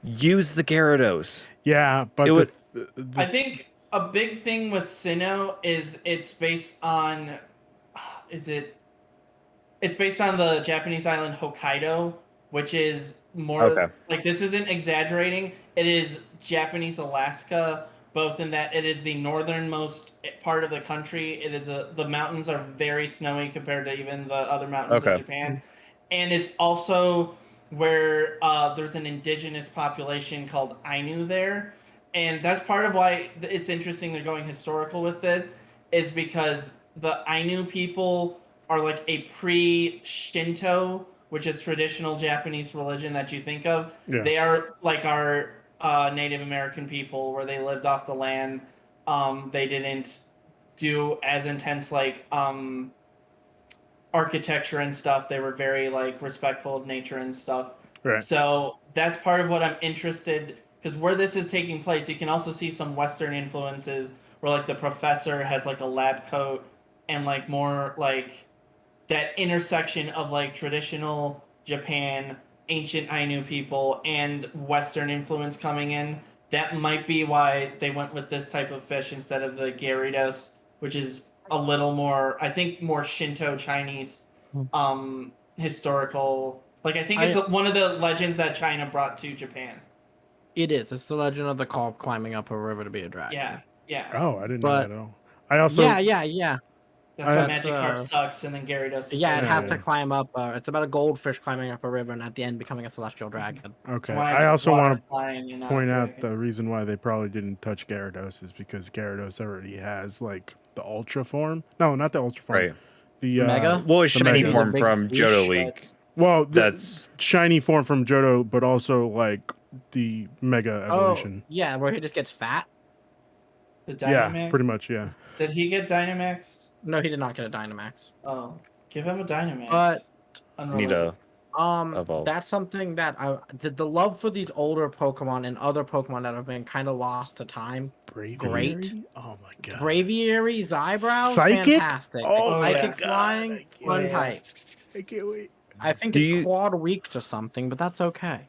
Use the Gyarados. Yeah, but It would- I think a big thing with Sinnoh is it's based on, it's based on the Japanese island Hokkaido, which is more Okay. like, this isn't exaggerating. It is Japanese Alaska, both in that it is the northernmost part of the country. It is the mountains are very snowy compared to even the other mountains Okay. in Japan, and it's also where there's an indigenous population called Ainu there, and that's part of why it's interesting they're going historical with it, is because the Ainu people are like a pre-Shinto, which is traditional Japanese religion that you think of. Yeah. They are like our Native American people, where they lived off the land. They didn't do as intense like architecture and stuff. They were very like respectful of nature and stuff. Right. So that's part of what I'm interested, because where this is taking place, you can also see some Western influences where like the professor has like a lab coat and like more like that intersection of like traditional Japan, ancient Ainu people, and Western influence coming in. That might be why they went with this type of fish instead of the Gyarados, which is a little more, I think, more Shinto Chinese historical. Like, I think it's one of the legends that China brought to Japan. It is. It's the legend of the carp climbing up a river to be a dragon. Yeah, yeah. Oh, I didn't know But- that at all. I also Yeah. That's why That's, Magikarp sucks, and then Gyarados. Is Yeah, it so has good. to climb up. It's about a goldfish climbing up a river and at the end becoming a celestial dragon. okay. Why I is also water want to flying and not point a out dragon? the reason why they probably didn't touch Gyarados is because Gyarados already has like the Ultra form. No, not the Ultra form. Right. The Mega? Well, it's The shiny Mega. form The big from fish, Johto but- League. Well, That's shiny form from Johto, but also like the Mega evolution. Oh, yeah, where he just gets fat. The Yeah, Dynamax? pretty much. Yeah. Did he get Dynamaxed? No, he did not get a Dynamax. Oh, give him a Dynamax. But need a Evolve. That's something that the love for these older Pokemon and other Pokemon that have been kind of lost to time. Braviary? Great. Oh my god. Braviary's eyebrows, Psychic? fantastic. Oh my Psychic God, flying, I can't fun wait. type. I can't wait. I think Do it's you- quad weak to something, but that's okay.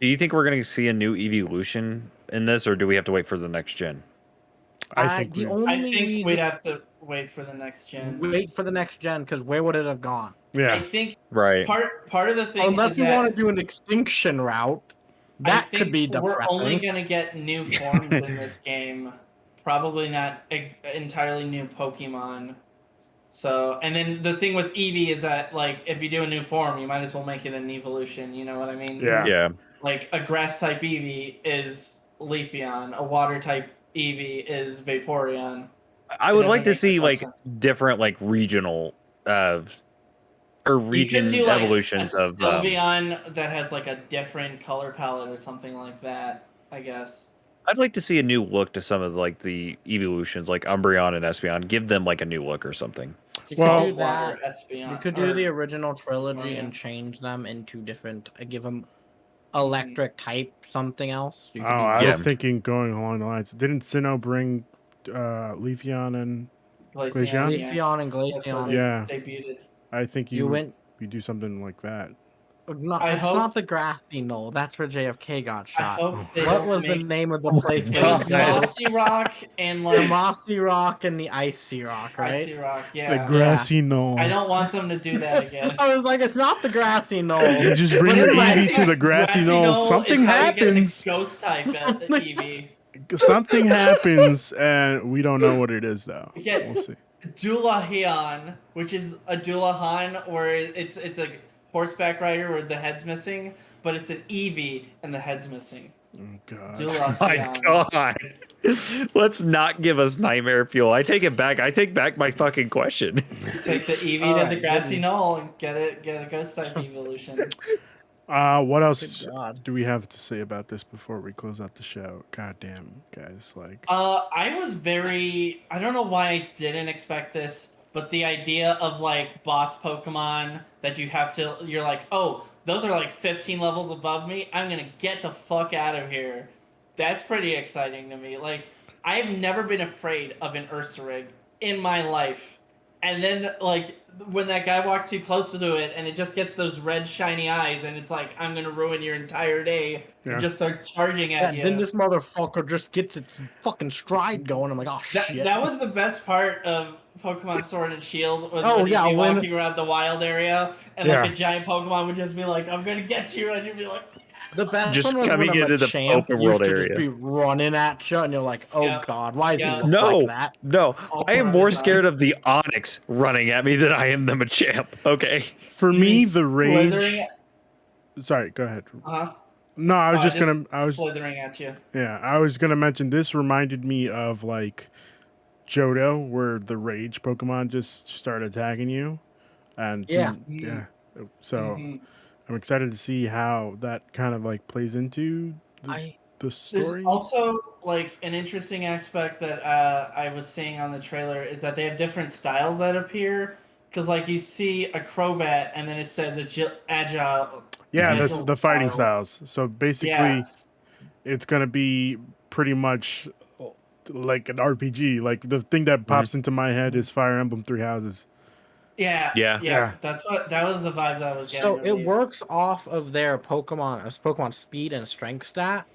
Do you think we're going to see a new evolution in this, or do we have to wait for the next gen? I think the we- only I think reason we'd have to wait for the next gen. wait for the next gen, because where would it have gone? I Yeah. think Right. part of the thing Unless is you that want to do an extinction route, I that think could be we're only depressing. gonna get new forms in this game. Probably not entirely new Pokemon. So, and then the thing with Eevee is that, like, if you do a new form, you might as well make it an evolution. You know what I mean? Yeah. Yeah. Like a grass type Eevee is Leafeon. A water type Eevee is Vaporeon. I would doesn't like to make as see much like sense. different like regional or You region could do like evolutions a of Sylveon that has like a different color palette or something like that. I guess. I'd like to see a new look to some of like the evolutions, like Umbreon and Espeon. Give them like a new look or something. You Well- could do that. Espeon. You could do or- the original trilogy yeah. and change them into different. Give them electric type something else. You Oh, could do I Yeah. was thinking going along the lines. Didn't Sinnoh bring Leafeon and Glaceon? Leafeon and That's where Glaceon. they Yeah. debuted. I think You went. you do something like that. No, I it's hope- not the grassy knoll. That's where JFK got I shot. hope they What don't was the make- name of the place? It where was this guy was? Mossy Rock and The like Mossy Rock and the Icy Rock, right? Icy Rock. The Yeah. grassy knoll. I don't want them to do that again. I was like, it's not the grassy knoll. You just bring But your anyway, Eevee to the grassy knoll. Something is how you get the happens. ghost type at the Eevee. Something happens, and we don't know what it is though. You get- We'll see. Dulahian, which is a Dulahan, where it's a horseback rider where the head's missing, but it's an Eevee and the head's missing. Oh god. My Dulahian. God. Let's not give us nightmare fuel. I take it back. I take back my fucking question. Take the Eevee All to right, the grassy good. knoll and get a ghost type evolution. What else Good God. do we have to say about this before we close out the show? God damn, guys! Like, I was very. I don't know why I didn't expect this, but the idea of like boss Pokemon that you have to. You're like, oh, those are like 15 levels above me. I'm gonna get the fuck out of here. That's pretty exciting to me. Like, I've never been afraid of an Ursaring in my life. And then, like, when that guy walks too close to it and it just gets those red shiny eyes and it's like, I'm gonna ruin your entire day. Yeah. It just starts charging Yeah, at you. then this motherfucker just gets its fucking stride going. I'm like, oh That, shit. that was the best part of Pokemon Sword and Shield was Oh, when you'd yeah, be when- walking around the wild area and Yeah. like a giant Pokemon would just be like, I'm gonna get you, and you'd be like, The best Just one was coming when a into the Machamp open used world to area. just be running at you, and you're like, "Oh Yeah. God, why is Yeah. he look No, like that?" no. All I am four of more his scared eyes. of the Onyx running at me than I am the Machamp. Okay. for You me, mean the rage. slithering Sorry, go ahead. Uh-huh. No, I was Oh, just gonna. I was slithering at you. Yeah, I was gonna mention this reminded me of like Johto, where the rage Pokemon just start attacking you, and Yeah. yeah. So Mhm. I'm excited to see how that kind of like plays into I the There's story. also like an interesting aspect that I was seeing on the trailer is that they have different styles that appear. Because like you see a Crobat and then it says agile. Yeah, that's Agile the fighting style. styles. So basically, Yes. it's gonna be pretty much like an RPG. Like the thing that pops into my head is Fire Emblem Three Houses. Yeah. Yeah. Yeah. That was the vibes I was getting. So at it least. works off of their Pokemon speed and strength stat,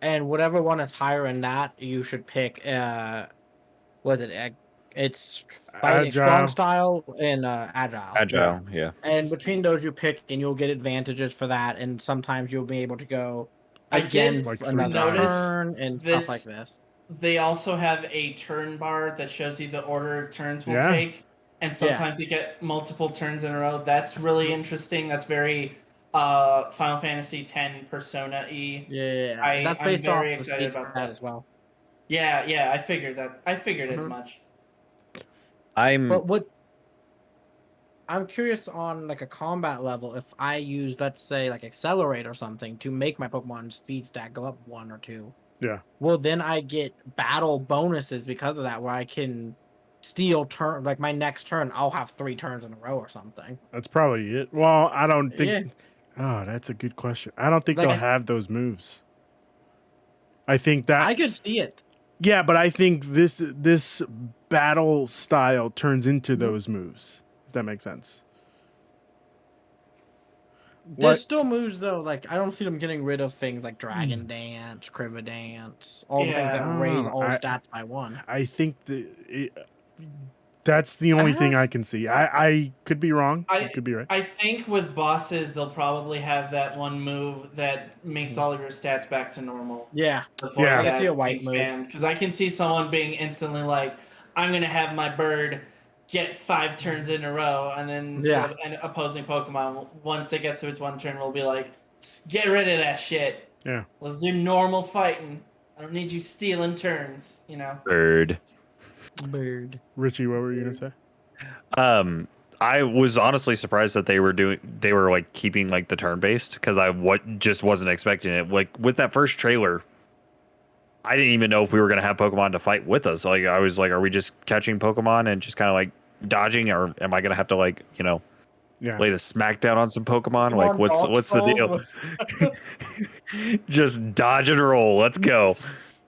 and whatever one is higher in that, you should pick. Was it? It's fighting strong Agile. style and agile. Agile. Yeah. And between those, you pick, and you'll get advantages for that. And sometimes you'll be able to go I again did Like for 3 another times. turn and stuff like this. this. They also have a turn bar that shows you the order turns will Yeah. take, and sometimes you get multiple turns in a row. That's really interesting. That's very Final Fantasy X Persona E. Yeah, that's I'm based off very the excited speed about stat that. as well. Yeah, I figured that. I figured as Mhm. much. But what I'm curious on like a combat level, if I use, let's say, like Accelerate or something to make my Pokemon speed stat go up 1 or 2, Yeah. well, then I get battle bonuses because of that, where I can steal turn, like my next turn, I'll have 3 turns in a row or something. That's probably it. Well, I don't think. Yeah, Oh, that's a good question. I don't think Like, they'll have those moves. I think that. I could see it. Yeah, but I think this battle style turns into Mhm. those moves. If that makes sense. There's What? still moves though, like I don't see them getting rid of things like Dragon Dance, Dance, all the things Yeah. that I don't raise know. all stats by 1. I think that's the only thing I can see. I could be wrong. You could be right. I think with bosses they'll probably have that one move that makes all of your stats back to normal. Yeah, Before Yeah. I can see a that white being move. spammed. Because I can see someone being instantly like, I'm gonna have my bird get 5 turns in a row, and then Yeah. an opposing Pokemon, once it gets to its 1 turn, will be like, get rid of that shit. Yeah. Let's do normal fighting. I don't need you stealing turns, you know? Bird. Bird. Richie, what were you gonna say? I was honestly surprised that they were like keeping like the turn based, because just wasn't expecting it. Like with that first trailer, I didn't even know if we were gonna have Pokemon to fight with us. Like I was like, are we just catching Pokemon and just kind of like dodging, or am I gonna have to like Yeah. lay the smackdown on some Pokemon? Come Like on, what's Dark the deal? Souls. Just dodge and roll. Let's go.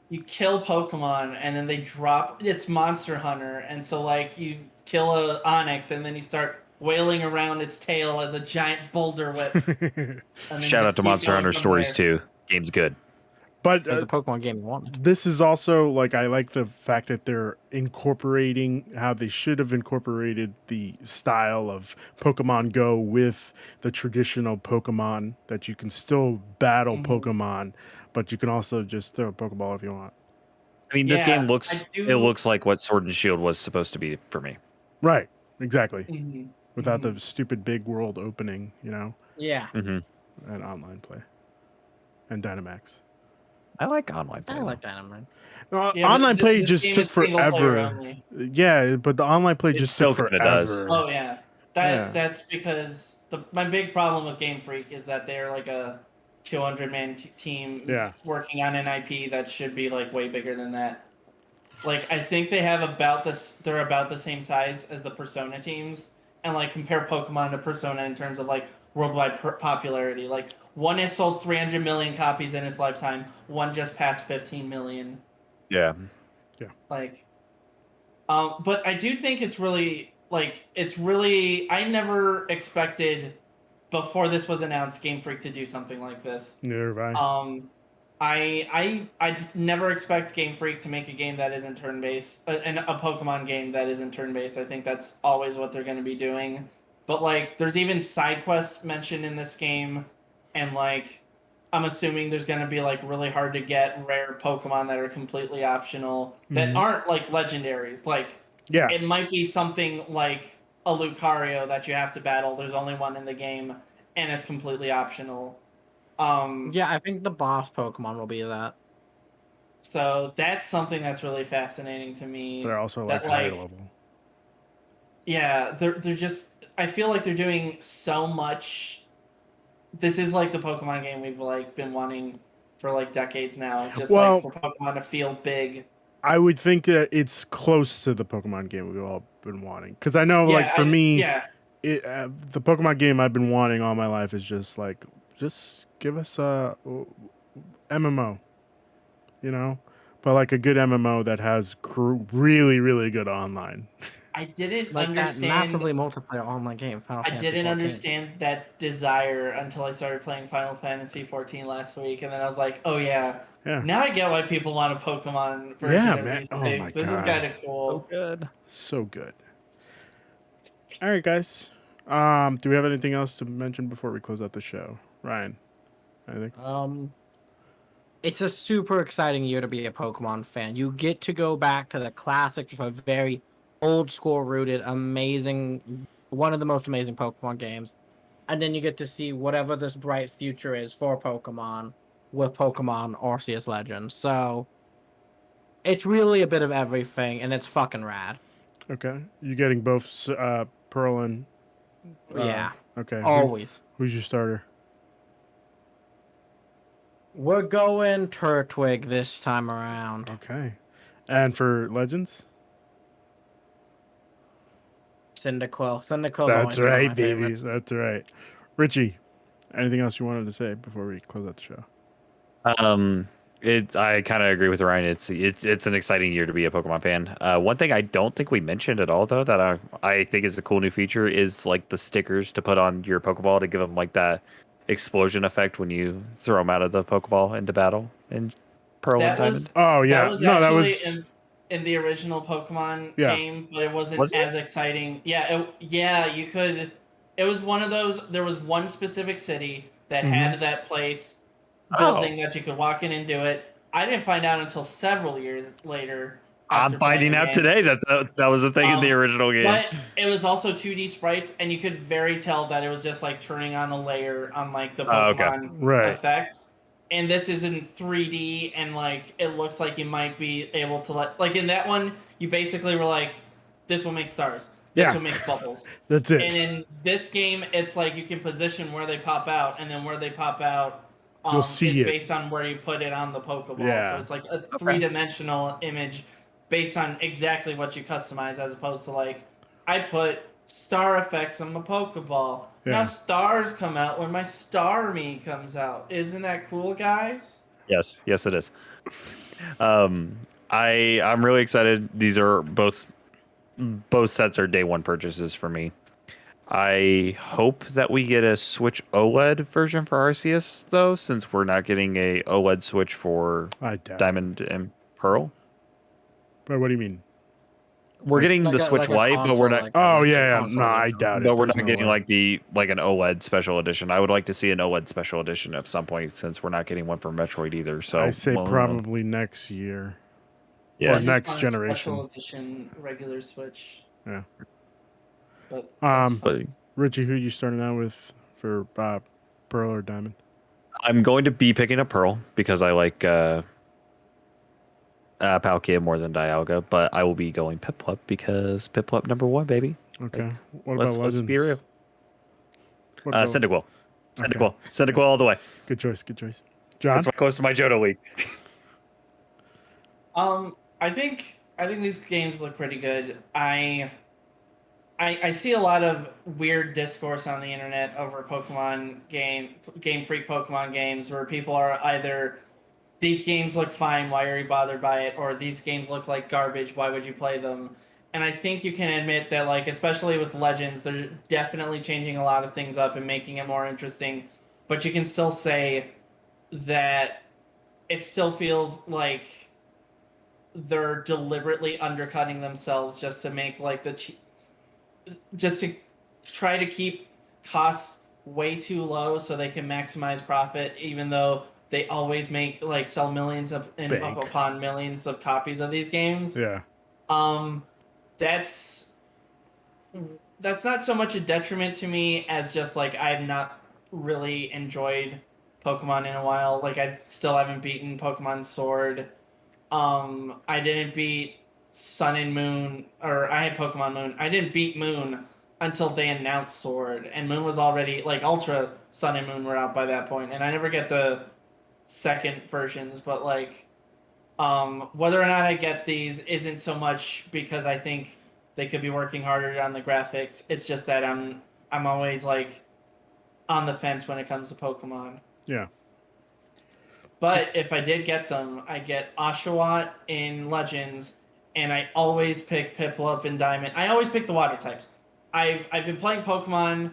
You kill Pokemon, and then they drop. It's Monster Hunter, and so like you kill a Onyx, and then you start wailing around its tail as a giant boulder whip. And then Shout out just to keep Monster going Hunter from Stories there. 2. Game's good. But There's a Pokemon game you wanted. this is also like I like the fact that they're incorporating how they should have incorporated the style of Pokemon Go with the traditional Pokemon, that you can still battle Mhm. Pokemon, but you can also just throw a Pokeball if you want. I mean, this Yeah, game looks like what Sword and Shield was supposed to be for me. Right. Exactly. Mhm. Without Mhm. the stupid big world opening, Yeah, Mm-hmm. and online play and Dynamax. I like online play. I though. like Dynamax. Yeah, Online but play this just game took is single player forever. only. Yeah, but the online play It just still took kinda forever. does. Oh yeah, Yeah. that's because my big problem with Game Freak is that they're like a 200-man team Yeah. working on an IP that should be like way bigger than that. Like I think they have about this. They're about the same size as the Persona teams, and like compare Pokemon to Persona in terms of like worldwide popularity. Like one has sold 300 million copies in its lifetime. One just passed 15 million. Yeah. Like, but I do think it's really I never expected before this was announced Game Freak to do something like this. Neither have I. I never expect Game Freak to make a game that isn't turn based, and a Pokemon game that isn't turn based. I think that's always what they're going to be doing. But like, there's even side quests mentioned in this game, and like, I'm assuming there's going to be like really hard to get rare Pokemon that are completely optional that Mhm. aren't like legendaries. Like, Yeah. it might be something like a Lucario that you have to battle. There's only one in the game, and it's completely optional. Yeah, I think the boss Pokemon will be that. So that's something that's really fascinating to me. They're also that, like higher level. Yeah, they're just. I feel like they're doing so much. This is like the Pokemon game we've like been wanting for like decades now. Just like Well, for Pokemon to feel big. I would think that it's close to the Pokemon game we've all been wanting. Because I know, like, Yeah, for me, yeah, the Pokemon game I've been wanting all my life is just like, just give us a MMO, you know? But like a good MMO that has really, really good online. I didn't Like that understand. massively multiplayer online game, Final I Fantasy didn't 14. understand that desire until I started playing Final Fantasy 14 last week, and then I was like, "Oh yeah, Yeah. now I get why people want a Pokemon version Yeah, of man. these Oh my things. This is God. kind of So cool." good. So good. All right, guys. Do we have anything else to mention before we close out the show? Ryan, anything? It's a super exciting year to be a Pokemon fan. You get to go back to the classics of a very old school rooted, amazing, one of the most amazing Pokemon games. And then you get to see whatever this bright future is for Pokemon with Pokemon Arceus Legends. So it's really a bit of everything, and it's fucking rad. Okay. You getting both Pearl and... Yeah, Okay. always. Who's your starter? We're going Turtwig this time around. Okay. And for Legends? Cyndaquil. Cyndaquil's That's always one of right, my baby. favorites. That's right. Richie, anything else you wanted to say before we close out the show? I kind of agree with Ryan. It's an exciting year to be a Pokemon fan. One thing I don't think we mentioned at all, though, that I think is a cool new feature is like the stickers to put on your Pokeball to give them like that explosion effect when you throw them out of the Pokeball into battle in Pearl and That was Diamond. Oh, yeah. that was No, that actually was... in the original Pokemon Yeah. game, but it wasn't Was it? as exciting. Yeah, yeah, you could. It was one of those. There was one specific city that had that place building that you could walk in and do it. I didn't find out until several years later. I'm After playing finding the out game. today that was a thing in the Um, original game. But it was also 2D sprites, and you could very tell that it was just like turning on a layer on like the Oh, okay. Pokemon Right. effect. And this is in 3D, and like it looks like you might be able to like in that one, you basically were like, this will make stars, this Yeah. will make bubbles. That's it. And in this game, it's like you can position where they pop out, and then where they pop out You'll see is it. based on where you put it on the Pokeball. Yeah. So it's like a three-dimensional image based on exactly what you customize, as opposed to like, I put star effects on my Pokeball. Yeah. Now stars come out when my Starmie comes out. Isn't that cool, guys? Yes, it is. I'm really excited. These are both sets are day one purchases for me. I hope that we get a Switch OLED version for Arceus though, since we're not getting a OLED Switch for I doubt it. Diamond and Pearl. But what do you mean? We're getting the Switch Lite, but we're not. Oh, yeah. No, I doubt it. But we're There's not no getting way. like an OLED special edition. I would like to see an OLED special edition at some point, since we're not getting one for Metroid either. So I say probably next year. Yeah. Or I just next want a generation. Special edition regular Switch. Yeah. But that's fine. But Richie, who you starting out with for Pearl or Diamond? I'm going to be picking up Pearl because I like Palkia more than Dialga, but I will be going Piplup because Piplup #1, baby. Okay. What about Let's Legends? be real. What about- Cyndaquil. Okay. Cyndaquil all the way. Good choice. Good choice. John? That's what goes to my Johto League. I think these games look pretty good. I see a lot of weird discourse on the internet over Game Freak Pokemon games where people are either, these games look fine, why are you bothered by it? Or these games look like garbage, why would you play them? And I think you can admit that, like, especially with Legends, they're definitely changing a lot of things up and making it more interesting. But you can still say that it still feels like they're deliberately undercutting themselves just to make like just to try to keep costs way too low so they can maximize profit, even though they always sell millions upon millions of copies of these games. Yeah. That's not so much a detriment to me as just like I've not really enjoyed Pokemon in a while. Like I still haven't beaten Pokemon Sword. I didn't beat Sun and Moon, or I had Pokemon Moon. I didn't beat Moon until they announced Sword, and Moon was already like Ultra Sun and Moon were out by that point, and I never get the second versions, but like whether or not I get these isn't so much because I think they could be working harder on the graphics. It's just that I'm always like on the fence when it comes to Pokemon. Yeah. But if I did get them, I get Oshawott in Legends, and I always pick Piplup in Diamond. I always pick the water types. I've been playing Pokemon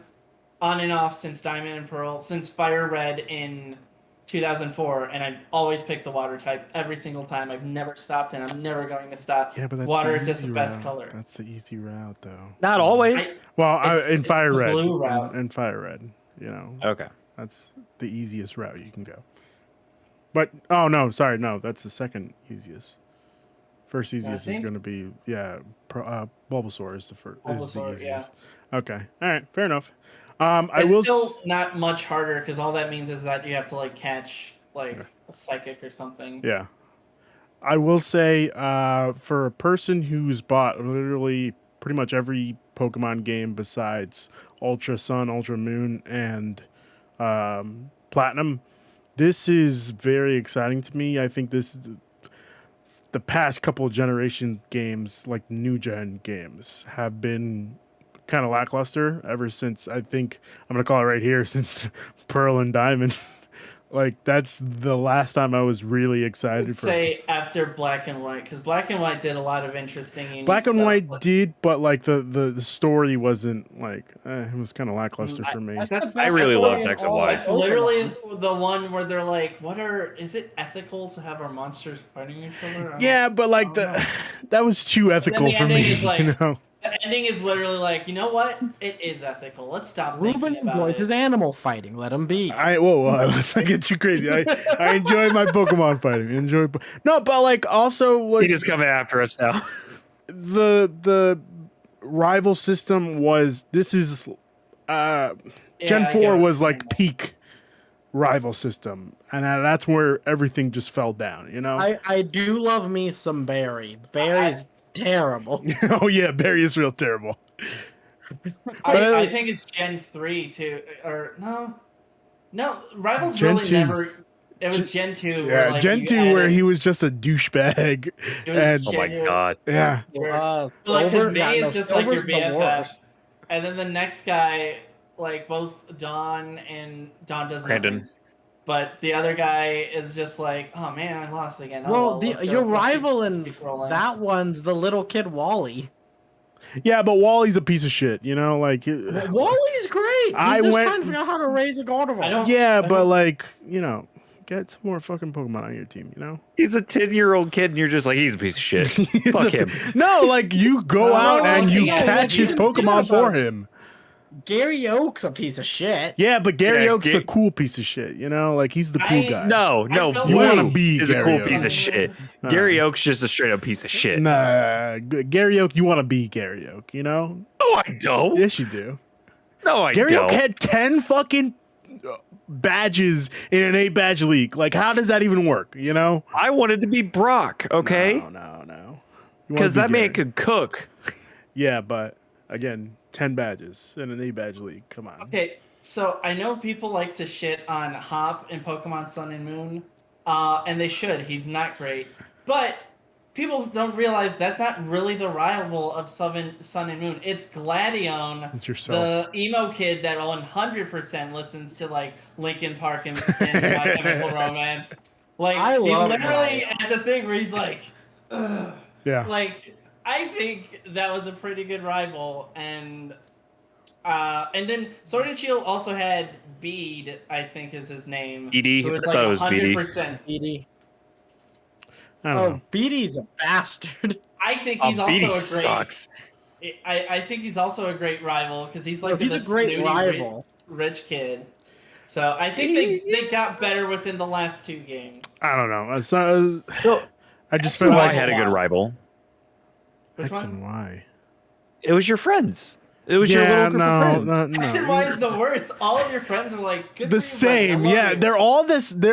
on and off since Diamond and Pearl, since Fire Red in 2004, and I've always picked the water type every single time. I've never stopped, and I'm never going to stop. Yeah, but that's water the is just the easy best route. color. That's the easy route, though. Not always. Well, in it's Fire the Red. blue route. In Fire Red, you know. Okay. That's the easiest route you can go. But oh no, sorry, no, that's the second easiest. First easiest is think? going to be Bulbasaur is the first. Is the Bulbasaur, easiest. yeah. Okay, all right, fair enough. I It's will. still not much harder because all that means is that you have to like catch like a psychic or something. Yeah, I will say for a person who's bought literally pretty much every Pokemon game besides Ultra Sun, Ultra Moon, and Platinum, this is very exciting to me. I think this the past couple of generation games, like new gen games, have been kind of lackluster ever since, I think I'm gonna call it right here, since Pearl and Diamond. Like that's the last time I was really I excited would for. say after Black and White, because Black and White did a lot of interesting. Unique Black and stuff. White did, but like the story wasn't like it was kind of lackluster for me. I really loved X and Y. That's literally the one where they're like, is it ethical to have our monsters fighting each other? Yeah, but like that was too ethical the for ending me. is like- You know? The ending is literally like, you know what? It is ethical. Let's stop Ruben thinking about enjoys it. his animal fighting. Let him be. Whoa, let's not get too crazy. I enjoy my Pokemon fighting. No, but like also like He just coming after us now. the rival system was Gen I get 4 what was you're like saying. peak rival system, and that's where everything just fell down, you know. I do love me some Barry. Barry's terrible. Oh yeah, Barry is real terrible. I think it's Gen 3 too, or no, Rivals Gen really 2. never. It was Gen 2. Yeah, where, like, Gen you 2 where added- he was just a douchebag. it was and Oh my genuine- god. yeah, Like, because May is just like your Silver's the BFF, worst. and then the next guy, like both Don doesn't. Brandon. But the other guy is just like, oh man, I lost again. Oh, Well, let's go. your Let's rival keep- in let's keep rolling. that one's the little kid Wally. yeah, but Wally's a piece of shit, you know. Like Wally's great. He's I just went- trying to figure out how to raise a Gardevoir. I don't- yeah, I but don't- like you know, get some more fucking Pokemon on your team, you know. He's a 10-year-old kid, and you're just like, he's a piece of shit. Fuck him. No, like you go No, out and you no, catch his he's Pokemon good for about- him. Gary Oak's a piece of shit. Yeah, but Gary Yeah, Oak's the cool piece of shit, you know. Like he's the cool guy. No, I felt You wanna Blue be is a Gary cool Oak. piece of shit. Gary Oak's just a straight up piece of shit. Nah, Gary Oak. You want to be Gary Oak, you know? No, I don't. Yes, you do. No, I Gary don't. Oak had 10 fucking badges in an 8-badge league. Like, how does that even work? You know? I wanted to be Brock, okay? No. You wanna Because be that man Gary. could cook. Yeah, but again, 10 badges in an 8-badge league. Come on. Okay, so I know people like to shit on Hop in Pokemon Sun and Moon, and they should. He's not great, but people don't realize that's not really the rival of Sun and Moon. It's Gladione, It's yourself. the emo kid that 100% listens to like Linkin Park and My Chemical Romance. Like I he love literally Gladione. has a thing where he's like, ugh. Yeah. Like I think that was a pretty good rival, and then Sword and Shield also had Bede, I think is his name. Edie? Who was I like thought it was Beatty. 100%. Beatty. I don't Oh, know. Beatty's a bastard. I think he's also Beatty a great. sucks. I think he's also a great rival because he's like He's this a great snooty, rival. rich kid. So I think they got better within the last 2 games. I don't know. I just So feel I like had a good rival. Which X one? and Y. It was your friends. It was your little group of friends. X and Y is the worst. All of your friends are like good The for you, buddy. I same, love yeah. you. They're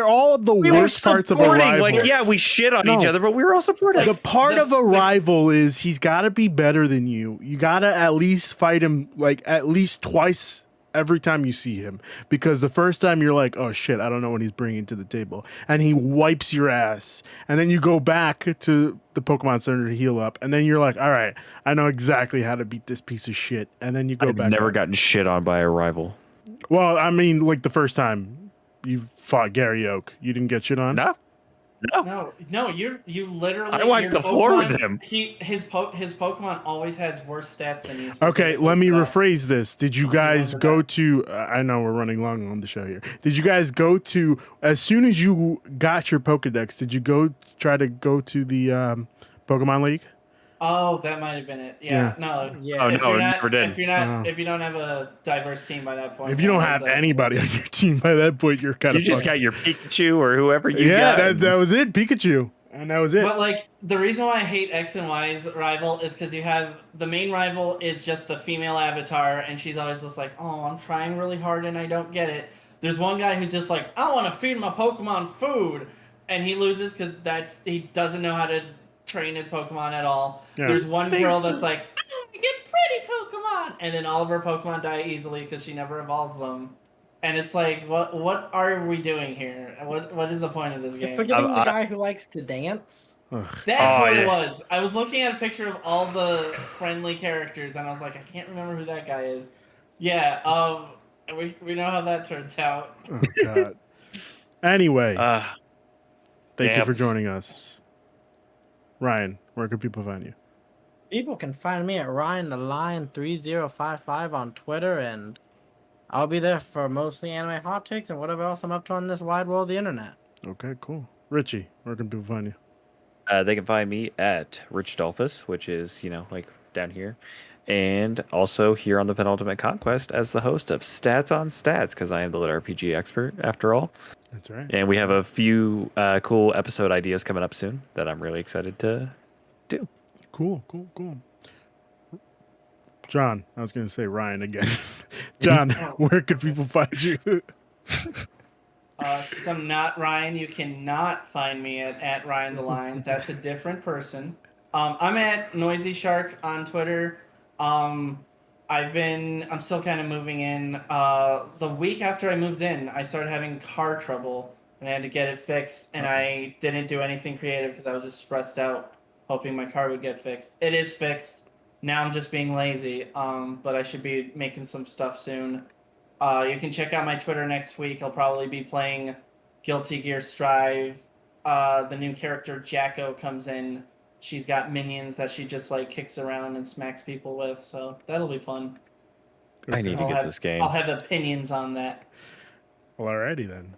all the We were worst parts of a supporting. rival. Like, yeah, we shit on each No. other, but we were all supportive. The part the- of a rival is he's got to be better than you. You got to at least fight him like at least twice every time you see him, because the first time you're like, oh shit, I don't know what he's bringing to the table, and he wipes your ass, and then you go back to the Pokemon Center to heal up, and then you're like, all right, I know exactly how to beat this piece of shit, and then you go I've back. never up. gotten shit on by a rival. Well, I mean, like the first time you fought Gary Oak, you didn't get shit on. No. No, you literally. I wiped your the floor with Pokemon- him. His Pokemon always has worse stats than you. Okay, let me specifically, rephrase this. Did you Something guys wrong go with to? I know we're running long on the show here. Did you guys go to as soon as you got your Pokedex? Did you try to go to the Pokemon League? Oh, that might have been it. Yeah. Yeah, no. Yeah. Oh, If no, you're it not, never did. if you're not, Oh. if you don't have a diverse team by that point, If you don't yeah, have that- anybody on your team by that point, you're kind You of just got your Pikachu or whoever you yeah. got. That was it, Pikachu, and that was it. But like the reason why I hate X and Y's rival is because you have the main rival is just the female avatar, and she's always just like, "Oh, I'm trying really hard and I don't get it." There's one guy who's just like, "I want to feed my Pokemon food," and he loses because he doesn't know how to train his Pokemon at all. Yeah. There's one girl that's like, "I want to get pretty Pokemon," and then all of her Pokemon die easily because she never evolves them. And it's like, what are we doing here? What is the point of this You're game? forgetting the I- guy who likes to dance. Ugh. That's Oh, what yeah. it was. I was looking at a picture of all the friendly characters, and I was like, I can't remember who that guy is. Yeah, we know how that turns out. Oh god. Anyway, thank you damn. for joining us, Ryan. Where can people find you? People can find me at Ryan the Lion 3055 on Twitter, and I'll be there for mostly anime hot takes and whatever else I'm up to on this wide world of the internet. Okay, cool. Richie, where can people find you? They can find me at Rich Dolphus, which is, like down here. And also here on the Penultimate Conquest as the host of Stats on Stats, because I am the lit RPG expert after all. That's right. And we have a few cool episode ideas coming up soon that I'm really excited to do. Cool. John, I was going to say Ryan again. John, where could people find you? Since I'm not Ryan, you cannot find me at Ryan the Lion. That's a different person. I'm at Noisy Shark on Twitter. I'm still kind of moving in. The week after I moved in, I started having car trouble and I had to get it fixed. And I didn't do anything creative because I was just stressed out, hoping my car would get fixed. It is fixed. Now I'm just being lazy. But I should be making some stuff soon. You can check out my Twitter next week. I'll probably be playing Guilty Gear Strive. The new character Jacko comes in. She's got minions that she just like kicks around and smacks people with, so that'll be fun. I need to get this game. I'll have opinions on that. Well, alrighty then.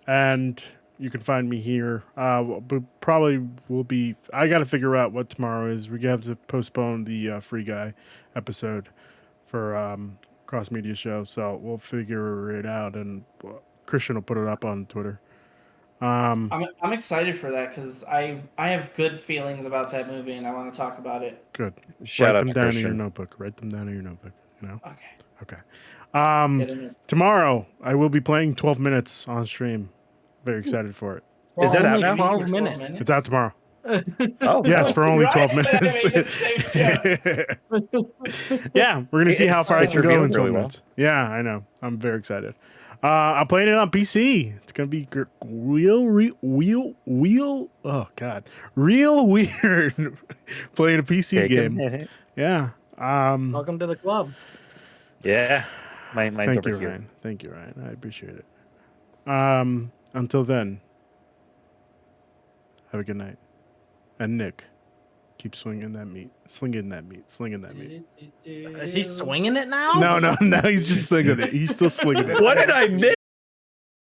And you can find me here. But probably will be. I got to figure out what tomorrow is. We have to postpone the Free Guy episode for Cross Media Show, so we'll figure it out. And Christian will put it up on Twitter. I'm excited for that because I have good feelings about that movie and I want to talk about it. Good. Shout Write out them to down in your Christian. notebook. Write them down in your notebook. Okay. Okay. Get in it. Tomorrow I will be playing 12 minutes on stream. Very excited for it. Is that out Only now? 12 minutes. It's out tomorrow. Oh, Yes, for only Right? 12 I minutes. made the same joke. Yeah, we're gonna see how It's far I can go revealed in 12 really well. minutes. Yeah, I know. I'm very excited. I'm playing it on PC. It's gonna be real weird playing a PC Take a game. minute. Yeah. Welcome to the club. Yeah. Mine's Thank over you, here. Ryan. Thank you, Ryan. I appreciate it. Until then, have a good night. And Nick, keep slinging that meat. Slinging that meat. Is he swinging it now? No, he's just slinging it. He's still slinging it. What did I miss?